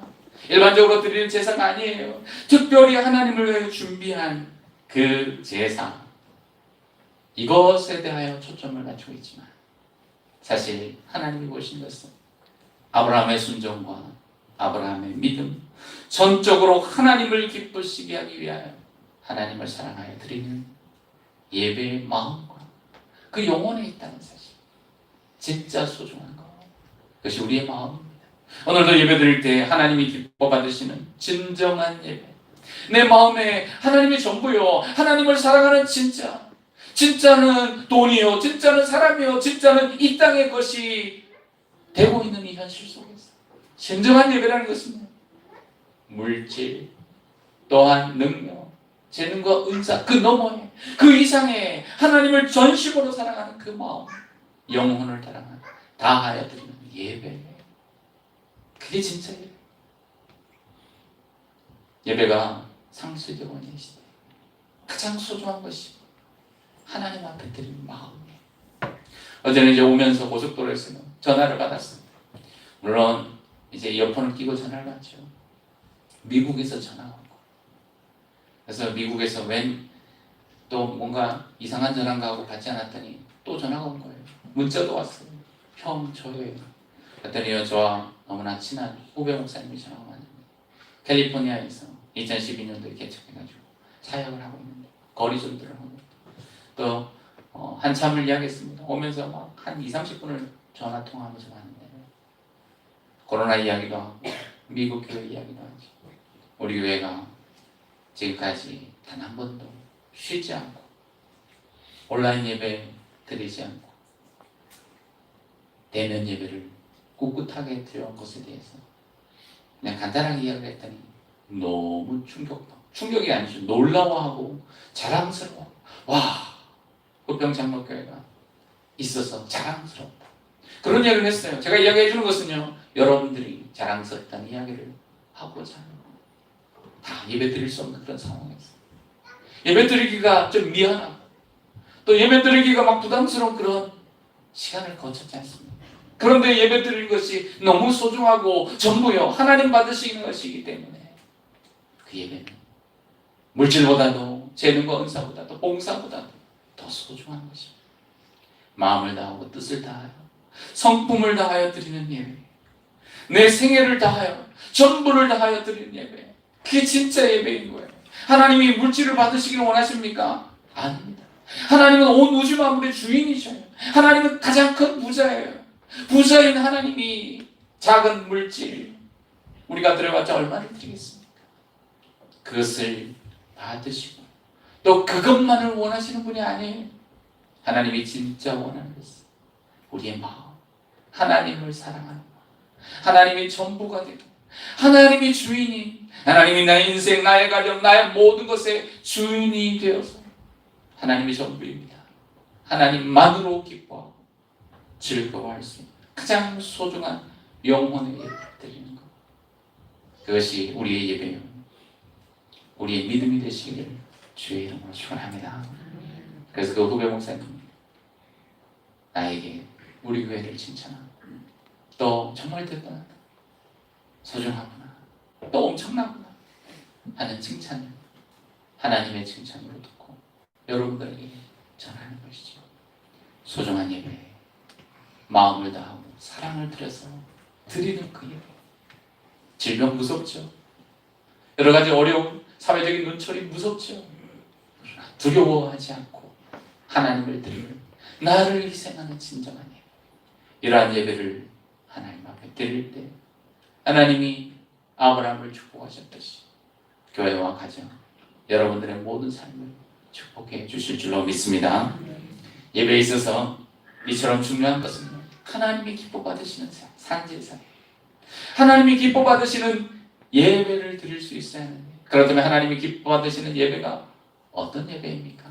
S1: 일반적으로 드리는 제사가 아니에요. 특별히 하나님을 위해 준비한 그 제사, 이것에 대하여 초점을 맞추고 있지만 사실 하나님이 보신 것은 아브라함의 순종과 아브라함의 믿음, 전적으로 하나님을 기쁘시게 하기 위하여 하나님을 사랑하여 드리는 예배의 마음과 그 영혼에 있다는 사실, 진짜 소중한 것, 그것이 우리의 마음입니다. 오늘도 예배 드릴 때 하나님이 기뻐 받으시는 진정한 예배, 내 마음에 하나님이 전부요, 하나님을 사랑하는 진짜는 돈이요, 진짜는 사람이요, 진짜는 이 땅의 것이 되고 있는 이 현실 속에서 진정한 예배라는 것은 물질, 또한 능력, 재능과 은사, 그 너머에, 그 이상의 하나님을 전심으로 사랑하는 그 마음, 영혼을 다하여 드리는 예배예요. 그게 진짜 예배. 예배가 상수적 원인의 시대, 가장 소중한 것이 하나님 앞에 드리는 마음이에요. 어제는 이제 오면서 고속도로에서 전화를 받았습니다. 물론 이제 이어폰을 끼고 전화를 받죠. 미국에서 전화가 온 거예요. 그래서 미국에서 웬 또 뭔가 이상한 전화인가 하고 받지 않았더니 또 전화가 온 거예요. 문자도 왔어요. 형, 저예요. 그랬더니 저와 너무나 친한 후배 목사님이 전화가 왔는데 캘리포니아에서 2012년도에 개척해가지고 사역을 하고 있는데 거리 전도를 하고 또 한참을 이야기했습니다. 오면서 막 한 20-30분을 전화 통화하면서 왔는데 코로나 이야기도 하고 미국 교회 이야기도 하지. 우리 교회가 지금까지 단 한 번도 쉬지 않고 온라인 예배 드리지 않고 대면 예배를 꿋꿋하게 드려온 것에 대해서 그냥 간단하게 이야기를 했더니 너무 충격이 아니죠. 놀라워하고 자랑스러워. 와, 부평장로교회가 있어서 자랑스럽다. 그런 이야기를 했어요. 제가 이야기해 주는 것은요, 여러분들이 자랑스럽다는 이야기를 하고자 하는 거예요. 다 예배 드릴 수 없는 그런 상황에서 예배 드리기가 좀 미안하고 또 예배 드리기가 막 부담스러운 그런 시간을 거쳤지 않습니까? 그런데 예배 드리는 것이 너무 소중하고 전부요 하나님 받으시는 것이기 때문에 그 예배는 물질보다도 재능과 은사보다도 봉사보다도 더 소중한 것입니다. 마음을 다하고 뜻을 다하여 성품을 다하여 드리는 예배, 내 생애를 다하여 전부를 다하여 드리는 예배, 그게 진짜 예배인 거예요. 하나님이 물질을 받으시기를 원하십니까? 아닙니다. 하나님은 온 우주 만물의 주인이셔요. 하나님은 가장 큰 부자예요. 부자인 하나님이 작은 물질 우리가 드려봤자 얼마를 드리겠습니까? 그것을 받으시고 또 그것만을 원하시는 분이 아니에요. 하나님이 진짜 원하는 것은 우리의 마음, 하나님을 사랑하는 마음, 하나님이 전부가 되고 하나님이 주인이, 하나님이 나의 인생, 나의 가정, 나의 모든 것의 주인이 되어서 하나님이 전부입니다. 하나님만으로 기뻐하고 즐거워할 수 있는 가장 소중한 영혼의 예배를 드리는 것, 그것이 우리의 예배요 우리의 믿음이 되시기를 주의 이름으로 축원합니다. 그래서 그 후배 목사님 나에게 우리 교회를 칭찬하고 또 정말 대단하다, 소중하구나, 또 엄청나구나 하는 칭찬을 하나님의 칭찬으로 듣고 여러분들에게 전하는 것이죠. 소중한 예배, 마음을 다하고 사랑을 들여서 드리는 그 예배. 질병 무섭죠. 여러 가지 어려운 사회적인 눈초리 무섭죠. 그러나 두려워하지 않고 하나님을 드리는, 나를 희생하는 진정한 예배, 이러한 예배를 하나님 앞에 드릴 때 하나님이 아브라함을 축복하셨듯이 교회와 가정, 여러분들의 모든 삶을 축복해 주실 줄로 믿습니다. 예배에 있어서 이처럼 중요한 것은 하나님이 기뻐 받으시는 산제사예요. 하나님이 기뻐 받으시는 예배를 드릴 수 있어야 하는데, 그렇다면 하나님이 기뻐 받으시는 예배가 어떤 예배입니까?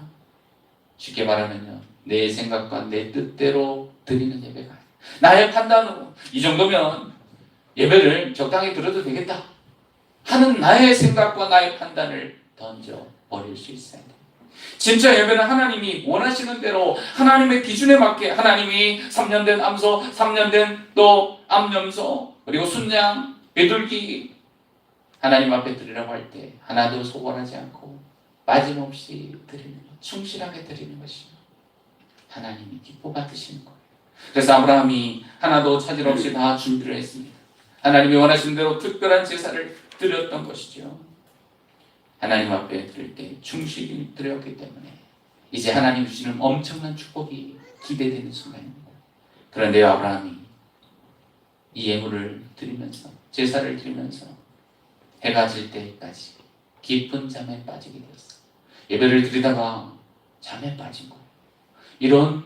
S1: 쉽게 말하면요, 내 생각과 내 뜻대로 드리는 예배가 아니에요. 나의 판단으로 이 정도면 예배를 적당히 드려도 되겠다 하는 나의 생각과 나의 판단을 던져 버릴 수 있어야 돼요. 진짜 예배는 하나님이 원하시는 대로 하나님의 기준에 맞게, 하나님이 3년 된 암소, 3년 된 또 암염소, 그리고 순양, 비둘기 하나님 앞에 드리라고 할 때 하나도 소홀하지 않고 빠짐없이 드리는 것, 충실하게 드리는 것이 하나님이 기뻐 받으시는 거예요. 그래서 아브라함이 하나도 차질 없이 다 준비를 했습니다. 하나님이 원하시는 대로 특별한 제사를 드렸던 것이죠. 하나님 앞에 드릴 때 충실히 드렸기 때문에 이제 하나님 주시는 엄청난 축복이 기대되는 순간입니다. 그런데 아브라함이 이 예물을 드리면서, 제사를 드리면서 해가 질 때까지 깊은 잠에 빠지게 되었어요. 예배를 드리다가 잠에 빠진 거예요. 이런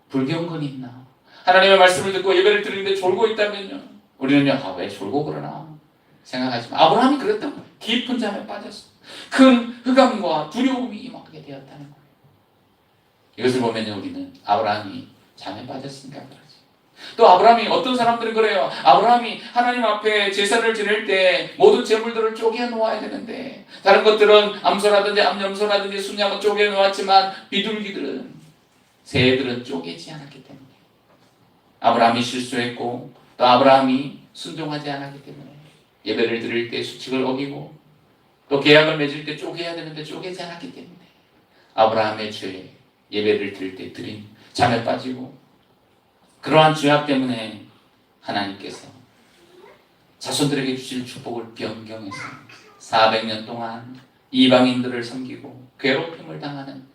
S1: 불경건이 있나? 하나님의 말씀을 듣고 예배를 드리는데 졸고 있다면요, 우리는요, 왜 졸고 그러나 생각하지만 아브라함이 그랬던 거예요. 깊은 잠에 빠졌어. 큰 흑암과 두려움이 임하게 되었다는 거예요. 이것을 보면 우리는 아브라함이 잠에 빠졌으니까 그러지. 또 아브라함이, 어떤 사람들은 그래요. 아브라함이 하나님 앞에 제사를 지낼 때 모든 제물들을 쪼개 놓아야 되는데, 다른 것들은 암소라든지 암염소라든지 순양은 쪼개 놓았지만 비둘기들은, 새들은 쪼개지 않았기 때문에, 아브라함이 실수했고 또 아브라함이 순종하지 않았기 때문에 예배를 드릴 때 수칙을 어기고 또 계약을 맺을 때 쪼개야 되는데 쪼개지 않았기 때문에 아브라함의 죄, 예배를 드릴 때 드린 잠에 빠지고, 그러한 죄악 때문에 하나님께서 자손들에게 주실 축복을 변경해서 400년 동안 이방인들을 섬기고 괴롭힘을 당하는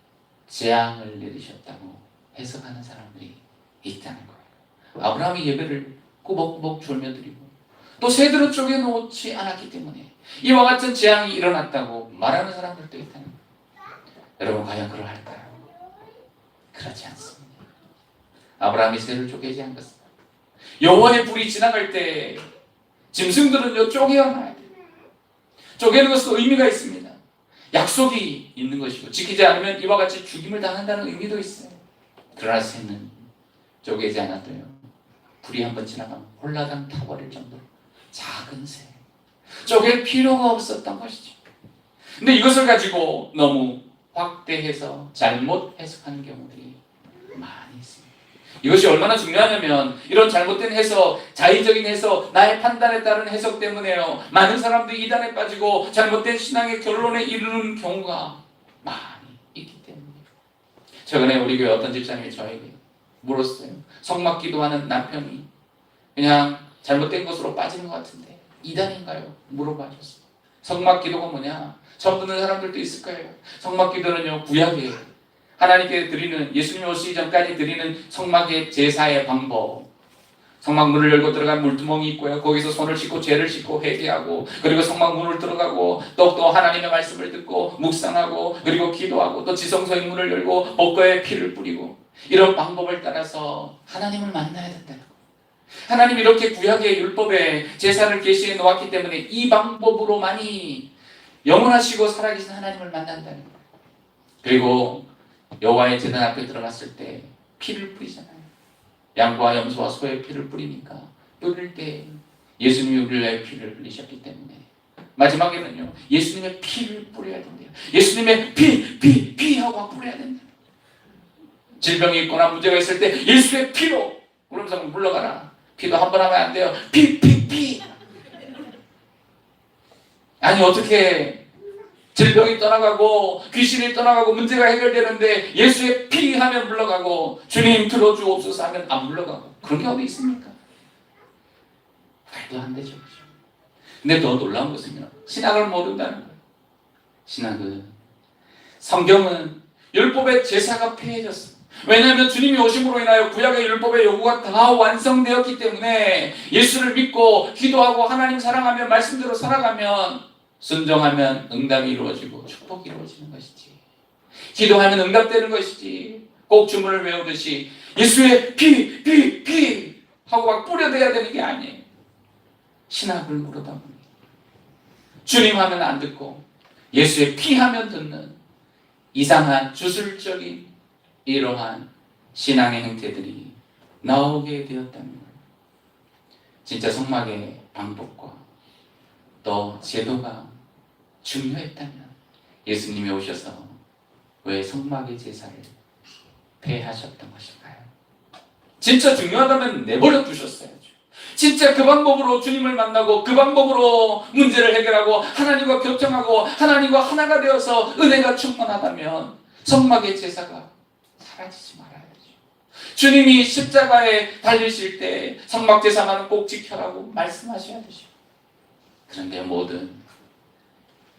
S1: 재앙을 내리셨다고 해석하는 사람들이 있다는 거예요. 아브라함이 예배를 꾸벅꾸벅 졸며 드리고 또 새들은 쪼개 놓지 않았기 때문에 이와 같은 재앙이 일어났다고 말하는 사람들도 있다는 거예요. 여러분, 과연 그러할까요? 그렇지 않습니다. 아브라함이 새를 쪼개지 않았습니다. 여호와의 불이 지나갈 때 짐승들은요, 쪼개어놔야 돼요. 쪼개는 것도 의미가 있습니다. 약속이 있는 것이고 지키지 않으면 이와 같이 죽임을 당한다는 의미도 있어요. 그러나 새는 쪼개지 않아도요, 불이 한번 지나가면 홀라당 타버릴 정도로 작은 새, 쪼갤 필요가 없었던 것이죠. 근데 이것을 가지고 너무 확대해서 잘못 해석하는 경우들이 많이 있습니다. 이것이 얼마나 중요하냐면 이런 잘못된 해석, 자의적인 해석, 나의 판단에 따른 해석 때문에요. 많은 사람들이 이단에 빠지고 잘못된 신앙의 결론에 이르는 경우가 많이 있기 때문이에요. 최근에 우리 교회 어떤 집사님이 저에게 물었어요. 성막 기도하는 남편이 그냥 잘못된 것으로 빠지는 것 같은데 이단인가요? 물어봐줬어요. 성막 기도가 뭐냐? 처음 듣는 사람들도 있을 거예요. 성막 기도는요, 구약이에요. 하나님께 드리는, 예수님 오시기 전까지 드리는 성막의 제사의 방법. 성막 문을 열고 들어간 물두멍이 있고요. 거기서 손을 씻고 죄를 씻고 회개하고, 그리고 성막 문을 들어가고 또 하나님의 말씀을 듣고 묵상하고, 그리고 기도하고, 또 지성소의 문을 열고 목과에 피를 뿌리고, 이런 방법을 따라서 하나님을 만나야 된다는 거예요. 하나님이 이렇게 구약의 율법에 제사를 계시해 놓았기 때문에 이 방법으로만이 영원하시고 살아계신 하나님을 만난다는 거예요. 그리고 여호와의 제단 앞에 들어갔을 때 피를 뿌리잖아요. 양과 염소와 소의 피를 뿌리니까 뿌릴 때 예수님이 우리를 위해 피를 흘리셨기 때문에 마지막에는요, 예수님의 피를 뿌려야 된대요. 예수님의 피 하고 막 뿌려야 된대요. 질병이 있거나 문제가 있을 때 예수의 피로 그러면서 물러가라. 피도 한 번 하면 안 돼요. 피. 아니 어떻게 질병이 떠나가고 귀신이 떠나가고 문제가 해결되는데 예수의 피 하면 물러가고 주님 들어주옵소서 하면 안 물러가고 그런 게 어디 있습니까? 말도 안 되죠. 근데 더 놀라운 것은요, 신학을 모른다는 거예요. 신학은, 성경은 율법의 제사가 폐해졌어요. 왜냐하면 주님이 오심으로 인하여 구약의 율법의 요구가 다 완성되었기 때문에 예수를 믿고 기도하고 하나님 사랑하며 말씀대로 살아가면 순종하면 응답이 이루어지고 축복이 이루어지는 것이지, 기도하면 응답되는 것이지, 꼭 주문을 외우듯이 예수의 피 하고 막 뿌려대야 되는 게 아니에요. 신학을 모르다 보니 주님 하면 안 듣고 예수의 피 하면 듣는 이상한 주술적인 이러한 신앙의 형태들이 나오게 되었다는 거예요. 진짜 성막의 방법과 또 제도가 중요했다면 예수님이 오셔서 왜 성막의 제사를 폐하셨던 것일까요? 진짜 중요하다면 내버려 두셨어야죠. 진짜 그 방법으로 주님을 만나고 그 방법으로 문제를 해결하고 하나님과 교통하고 하나님과 하나가 되어서 은혜가 충만하다면 성막의 제사가 사라지지 말아야죠. 주님이 십자가에 달리실 때 성막 제사만은 꼭 지켜라고 말씀하셔야 되죠. 그런데 모든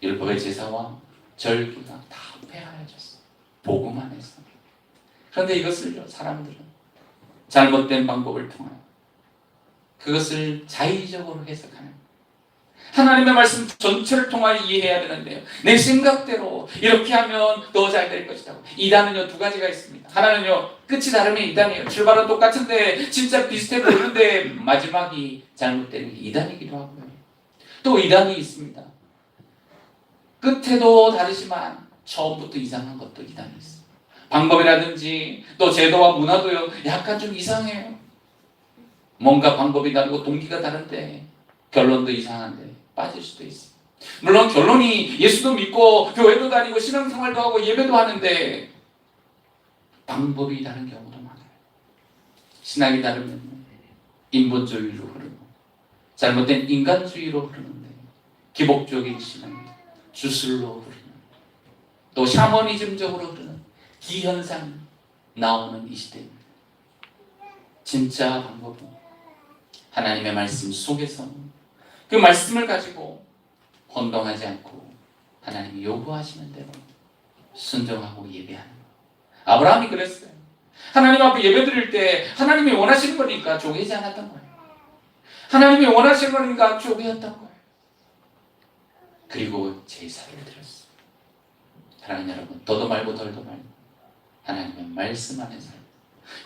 S1: 율법의 제사와 절기가 다 폐하여졌어요. 복음 안에서. 그런데 이것을요, 사람들은 잘못된 방법을 통하여 그것을 자의적으로 해석하는, 하나님의 말씀 전체를 통하여 이해해야 되는데요, 내 생각대로 이렇게 하면 더 잘 될 것이라고. 이단은요, 두 가지가 있습니다. 하나는요, 끝이 다르면 이단이에요. 출발은 똑같은데 진짜 비슷해 보이는데 마지막이 잘못되는 게 이단이기도 하고요. 또 이단이 있습니다. 끝에도 다르지만 처음부터 이상한 것도 이단이 있어요. 방법이라든지 또 제도와 문화도요, 약간 좀 이상해요. 뭔가 방법이 다르고 동기가 다른데 결론도 이상한데 빠질 수도 있어요. 물론 결론이 예수도 믿고 교회도 다니고 신앙생활도 하고 예배도 하는데 방법이 다른 경우도 많아요. 신학이 다르면 인본주의로 흐르고 잘못된 인간주의로 흐르는데 기복적인 신앙, 주술로 흐르는, 또 샤머니즘적으로 흐르는 기현상 나오는 이 시대입니다. 진짜 방법은 하나님의 말씀 속에서 그 말씀을 가지고 혼동하지 않고 하나님이 요구하시는 대로 순종하고 예배하는 것. 아브라함이 그랬어요. 하나님 앞에 예배드릴 때 하나님이 원하시는 거니까 쪼개지 않았던 거예요. 하나님이 원하시는 거니까 쪼개었던 거예요. 그리고 제사를 드렸어요. 사랑하는 여러분, 더도 말고 덜도 말고 하나님의 말씀 안에서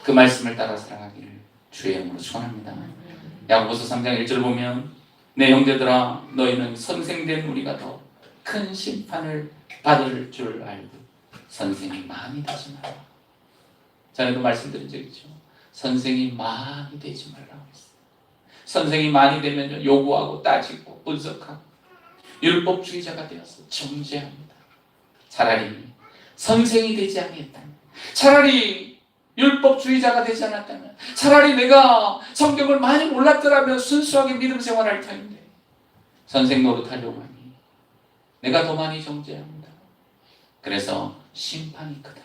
S1: 그 말씀을 따라 살아가기를 주의 이름으로 축원합니다. 야고보서 3장 1절 보면 내 형제들아 너희는 선생된 우리가 더 큰 심판을 받을 줄 알고 선생이 많이 되지 마라. 전에도 말씀드린 적 있죠. 선생이 많이 되지 말라고 했어요. 선생이 많이 되면 요구하고 따지고 분석하고 율법주의자가 되어서 정죄합니다. 차라리 선생이 되지 않겠다. 차라리 율법주의자가 되지 않았다면, 차라리 내가 성경을 많이 몰랐더라면 순수하게 믿음 생활할 터인데 선생 노릇하려고 하니 내가 더 많이 정죄해야 합니다. 그래서 심판이 크다.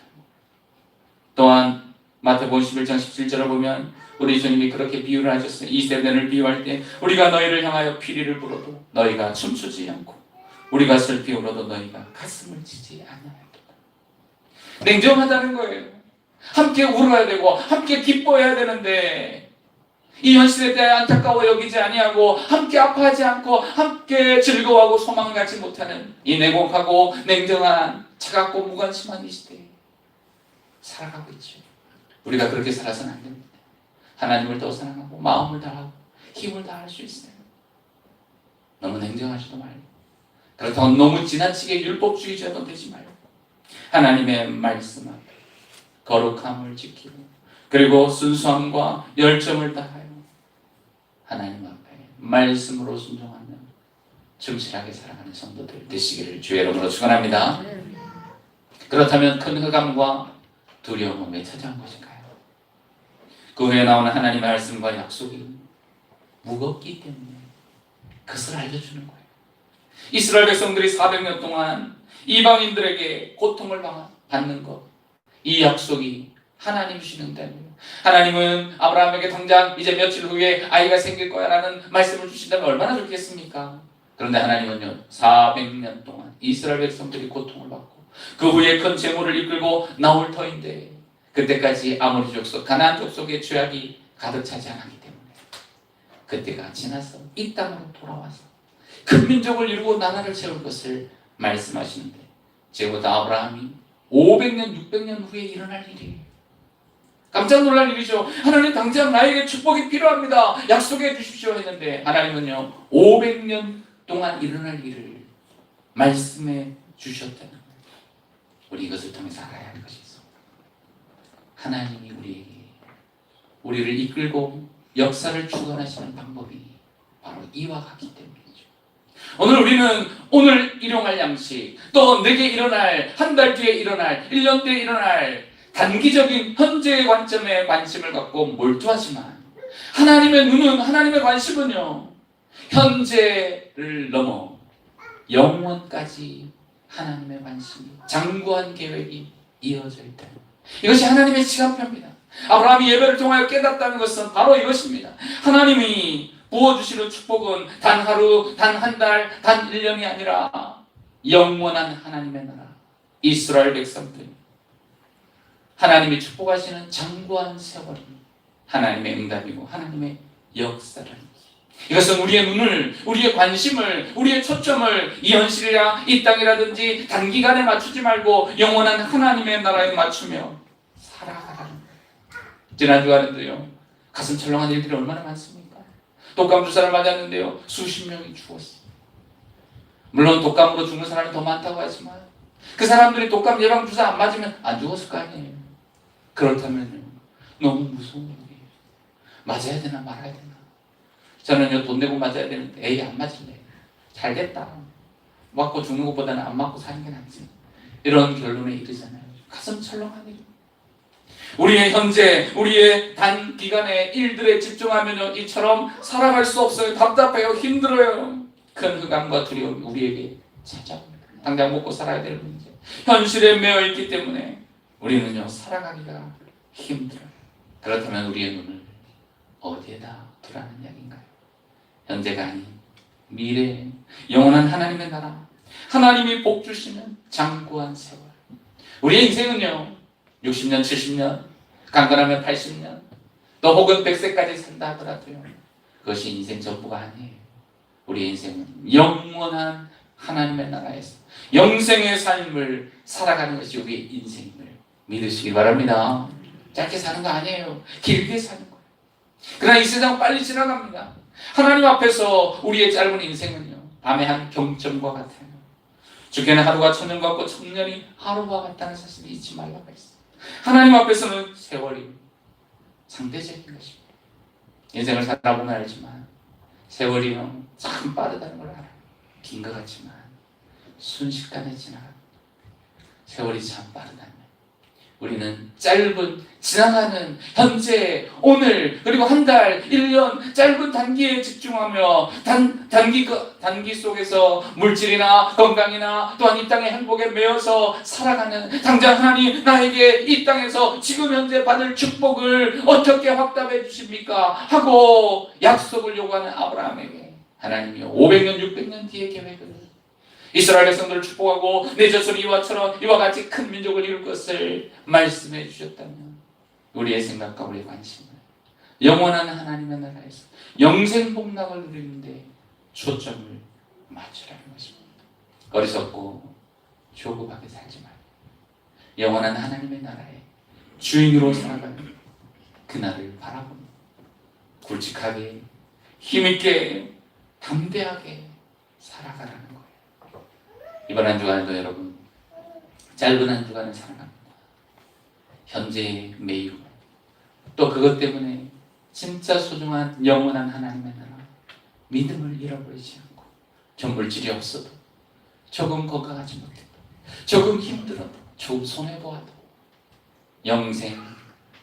S1: 또한 마태복음 11장 17절을 보면 우리 주님이 그렇게 비유를 하셨어요. 이 세대를 비유할 때 우리가 너희를 향하여 피리를 불어도 너희가 춤추지 않고 우리가 슬피 울어도 너희가 가슴을 치지 않아야겠다. 냉정하다는 거예요. 함께 울어야 되고 함께 기뻐해야 되는데 이 현실에 대해 안타까워 여기지 아니하고 함께 아파하지 않고 함께 즐거워하고 소망을 갖지 못하는 이 내곡하고 냉정한 차갑고 무관심한 이 시대에 살아가고 있죠. 우리가 그렇게 살아서는 안 됩니다. 하나님을 더 사랑하고 마음을 다하고 힘을 다할 수 있어요. 너무 냉정하지도 말고 그렇다고 너무 지나치게 율법주의자도 되지 말고 하나님의 말씀 앞에 거룩함을 지키고 그리고 순수함과 열정을 다하여 하나님 앞에 말씀으로 순종하는 충실하게 살아가는 성도들 되시기를 주의 이름으로 축원합니다. 그렇다면 큰 흑암과 두려움은 왜 찾아온 것인가요? 그 후에 나오는 하나님의 말씀과 약속이 무겁기 때문에 그것을 알려주는 거예요. 이스라엘 백성들이 400년 동안 이방인들에게 고통을 받는 것, 이 약속이 하나님 주시는 대로 하나님은 아브라함에게 당장 이제 며칠 후에 아이가 생길 거야 라는 말씀을 주신다면 얼마나 좋겠습니까? 그런데 하나님은요 400년 동안 이스라엘 백성들이 고통을 받고 그 후에 큰 재물을 이끌고 나올 터인데 그때까지 아모리 족속 가나안 족속의 죄악이 가득 차지 않았기 때문에 그때가 지나서 이 땅으로 돌아와서 큰 민족을 이루고 나라를 세울 것을 말씀하시는데 지금부터 아브라함이 500년 600년 후에 일어날 일이에요. 깜짝 놀랄 일이죠. 하나님 당장 나에게 축복이 필요합니다. 약속해 주십시오 했는데 하나님은요 500년 동안 일어날 일을 말씀해 주셨다는 거예요. 우리 이것을 통해서 알아야 할 것이 있어. 하나님이 우리를 이끌고 역사를 주관하시는 방법이 바로 이와 같기 때문이죠. 오늘 우리는 오늘 일용할 양식, 또 내게 일어날, 한 달 뒤에 일어날, 1년 뒤에 일어날 단기적인 현재의 관점에 관심을 갖고 몰두하지만 하나님의 눈은, 하나님의 관심은요 현재를 넘어 영원까지 하나님의 관심이, 장구한 계획이 이어져 있다. 이것이 하나님의 시간표입니다. 아브라함이 예배를 통하여 깨닫다는 것은 바로 이것입니다. 하나님이 부어주시는 축복은 단 하루, 단 한 달, 단 1년이 아니라 영원한 하나님의 나라, 이스라엘 백성들, 하나님이 축복하시는 장구한 세월이 하나님의 응답이고 하나님의 역사를, 이것은 우리의 눈을, 우리의 관심을, 우리의 초점을 이 현실이라 이 땅이라든지 단기간에 맞추지 말고 영원한 하나님의 나라에 맞추며 살아가라는 거예요. 지난 주간에도요 가슴 철렁한 일들이 얼마나 많습니까? 독감 주사를 맞았는데요 수십 명이 죽었어요. 물론 독감으로 죽는 사람이 더 많다고 하지만 그 사람들이 독감 예방 주사 안 맞으면 안 죽었을 거 아니에요. 그렇다면요 너무 무서운 일이에요. 맞아야 되나 말아야 되나. 저는요 돈 내고 맞아야 되는데 에이 안 맞을래. 잘 됐다. 맞고 죽는 것보다는 안 맞고 사는 게 낫지. 이런 결론에 이르잖아요. 가슴 철렁한 일. 우리의 현재, 우리의 단기간의 일들에 집중하면 이처럼 살아갈 수 없어요. 답답해요. 힘들어요. 큰 흑암과 두려움이 우리에게 찾아옵니다. 당장 먹고 살아야 될 문제, 현실에 매여 있기 때문에 우리는요 살아가기가 힘들어요. 그렇다면 우리의 눈을 어디에다 두라는 이야기인가요? 현재가 아닌 미래, 영원한 하나님의 나라, 하나님이 복 주시는 장구한 세월. 우리의 인생은요 60년, 70년, 강건하면 80년, 또 혹은 100세까지 산다 하더라도요 그것이 인생 전부가 아니에요. 우리의 인생은 영원한 하나님의 나라에서 영생의 삶을 살아가는 것이 우리의 인생임을 믿으시기 바랍니다. 짧게 사는 거 아니에요. 길게 사는 거예요. 그러나 이 세상 빨리 지나갑니다. 하나님 앞에서 우리의 짧은 인생은요 밤의 한 경점과 같아요. 주께는 하루가 천년 같고 천년이 하루와 같다는 사실을 잊지 말라고 했어요. 하나님 앞에서는 세월이 상대적인 것입니다. 인생을 살아보면 알지만 세월이요 참 빠르다는 걸 알아요. 긴 것 같지만 순식간에 지나갑니다. 세월이 참 빠르다는 우리는 짧은 지나가는 현재, 오늘, 그리고 한 달, 1년 짧은 단기에 집중하며 단기 속에서 물질이나 건강이나 또한 이 땅의 행복에 매여서 살아가는, 당장 하나님 나에게 이 땅에서 지금 현재 받을 축복을 어떻게 확답해 주십니까? 하고 약속을 요구하는 아브라함에게 하나님이 500년, 600년 뒤의 계획을, 이스라엘 백성들을 축복하고 내 자손이 이와 같이 큰 민족을 이룰 것을 말씀해 주셨다면 우리의 생각과 우리의 관심을 영원한 하나님의 나라에서 영생 복락을 누리는데 초점을 맞추라는 것입니다. 어리석고 조급하게 살지 말고 영원한 하나님의 나라의 주인으로 살아가는 그날을 바라보며 굵직하게 힘있게 담대하게 살아가라는 거예요. 이번 한 주간도 여러분 짧은 한 주간을 살아갑니다. 현재에 매이고 또 그것 때문에 진짜 소중한 영원한 하나님의 나라 믿음을 잃어버리지 않고 좀 물질이 없어도 조금 건강하지 못해도 조금 힘들어도 조금 손해보아도 영생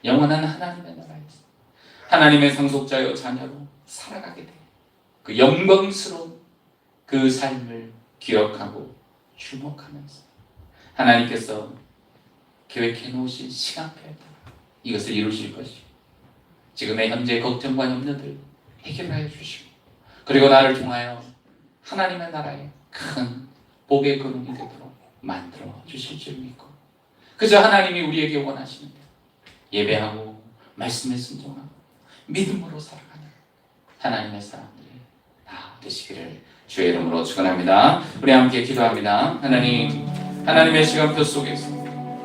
S1: 영원한 하나님의 나라에서 하나님의 상속자여 자녀로 살아가게 돼 그 영광스러운 그 삶을 기억하고 주목하면서 하나님께서 계획해 놓으신 시간표에 따라 이것을 이루실 것이고 지금의 현재 걱정과 염려들 해결하여 주시고 그리고 나를 통하여 하나님의 나라의 큰 복의 근원이 되도록 만들어 주실 줄 믿고 그저 하나님이 우리에게 원하시는 대로 예배하고 말씀에 순종하고 믿음으로 살아가는 하나님의 사람들이 다 되시기를 주의 이름으로 축원합니다. 우리 함께 기도합니다. 하나님의 시간표 속에서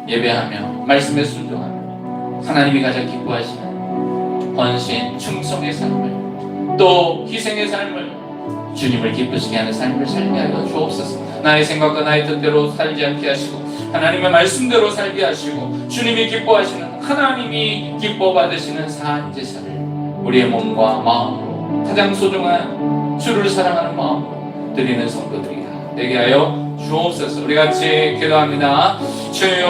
S1: 예배하며 말씀에 순종하며 하나님이 가장 기뻐하시는 헌신, 충성의 삶을 또 희생의 삶을 주님을 기쁘시게 하는 삶을 살게 하여 주옵소서. 나의 생각과 나의 뜻대로 살지 않게 하시고 하나님의 말씀대로 살게 하시고 주님이 기뻐하시는 하나님이 기뻐 받으시는 사한 제사를 우리의 몸과 마음으로 가장 소중한 주를 사랑하는 마음으로 드리는 성도들이 다 되게 하여 주옵소서. 우리 같이 기도합니다. 주여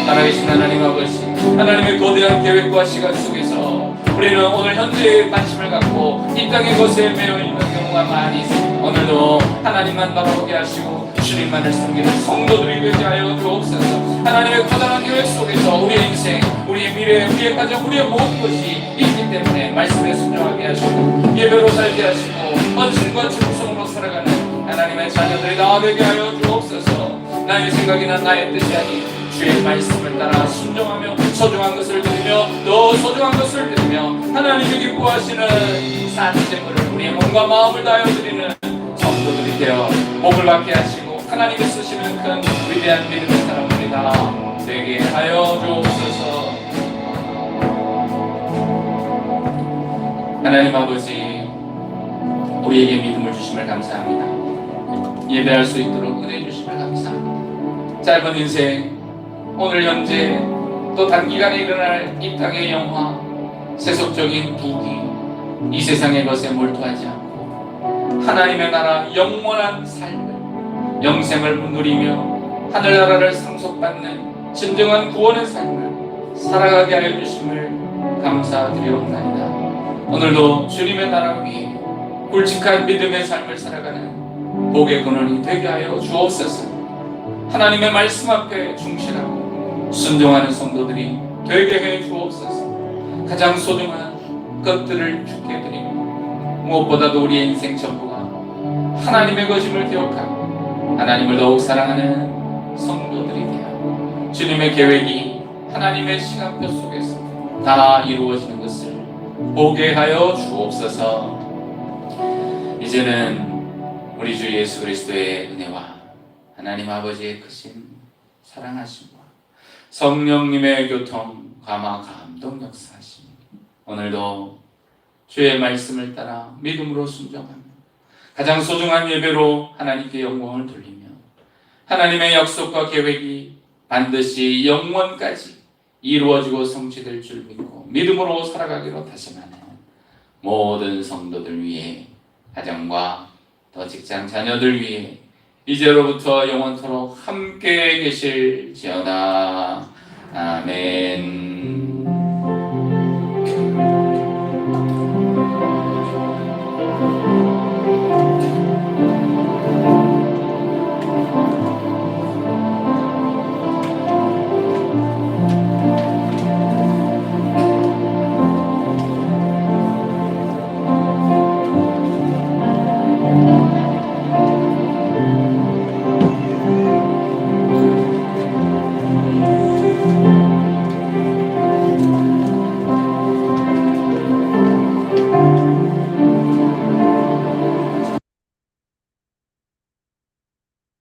S1: 살아계신 하나님 아버지 하나님의 거대한 계획과 시간 속에서 우리는 오늘 현재에 관심을 갖고 이 땅의 것에 매여있는 경우가 많이 있습니다. 오늘도 하나님만 바라보게 하시고 주님만을 섬기는 성도들이 되게 하여 주옵소서. 하나님의 커다란 계획 속에서 우리의 인생, 우리의 미래, 우리의 가정, 우리의 모든 것이 있기 때문에 말씀에 순종하게 하시고 예배로 살게 하시고 헌신과 충성으로 살아가는 하나님의 자녀들이 다 되게 하여 주옵소서. 나의 생각이나 나의 뜻이 아닌 주의 말씀을 따라 순종하며 소중한 것을 드리며 또 소중한 것을 드리며 하나님이 기뻐하시는 산재물을 우리의 몸과 마음을 다하여 드리는 성도들이 되어 복을 받게 하시고 하나님이 쓰시는 큰 위대한 믿음의 사람들이 다 되게 하여 주옵소서. 하나님 아버지 우리에게 믿음을 주심을 감사합니다. 예배할 수 있도록 은혜 주심을 감사합니다. 짧은 인생 오늘 현재 또 단기간에 일어날 이 땅의 영화 세속적인 부귀 이 세상의 것에 몰두하지 않고 하나님의 나라 영원한 삶을 영생을 누리며 하늘나라를 상속받는 진정한 구원의 삶을 살아가게 하여 주심을 감사드리옵나이다. 오늘도 주님의 나라 위에 굵직한 믿음의 삶을 살아가는 복의 근원이 되게 하여 주옵소서. 하나님의 말씀 앞에 충실하고 순종하는 성도들이 되게 해 주옵소서. 가장 소중한 것들을 주께 드리고 무엇보다도 우리의 인생 전부가 하나님의 것임을 기억하고 하나님을 더욱 사랑하는 성도들이 되어 주님의 계획이 하나님의 시간표 속에서 다 이루어지는 것을 보게 하여 주옵소서. 이제는 우리 주 예수 그리스도의 은혜와 하나님 아버지의 크신 사랑하심과 성령님의 교통, 감화, 감동 역사하심 오늘도 주의 말씀을 따라 믿음으로 순종하며 가장 소중한 예배로 하나님께 영광을 돌리며 하나님의 약속과 계획이 반드시 영원까지 이루어지고 성취될 줄 믿고 믿음으로 살아가기로 다짐하는 모든 성도들 위해 가정과 또 직장 자녀들 위해 이제로부터 영원토록 함께 계실지어다. 아멘.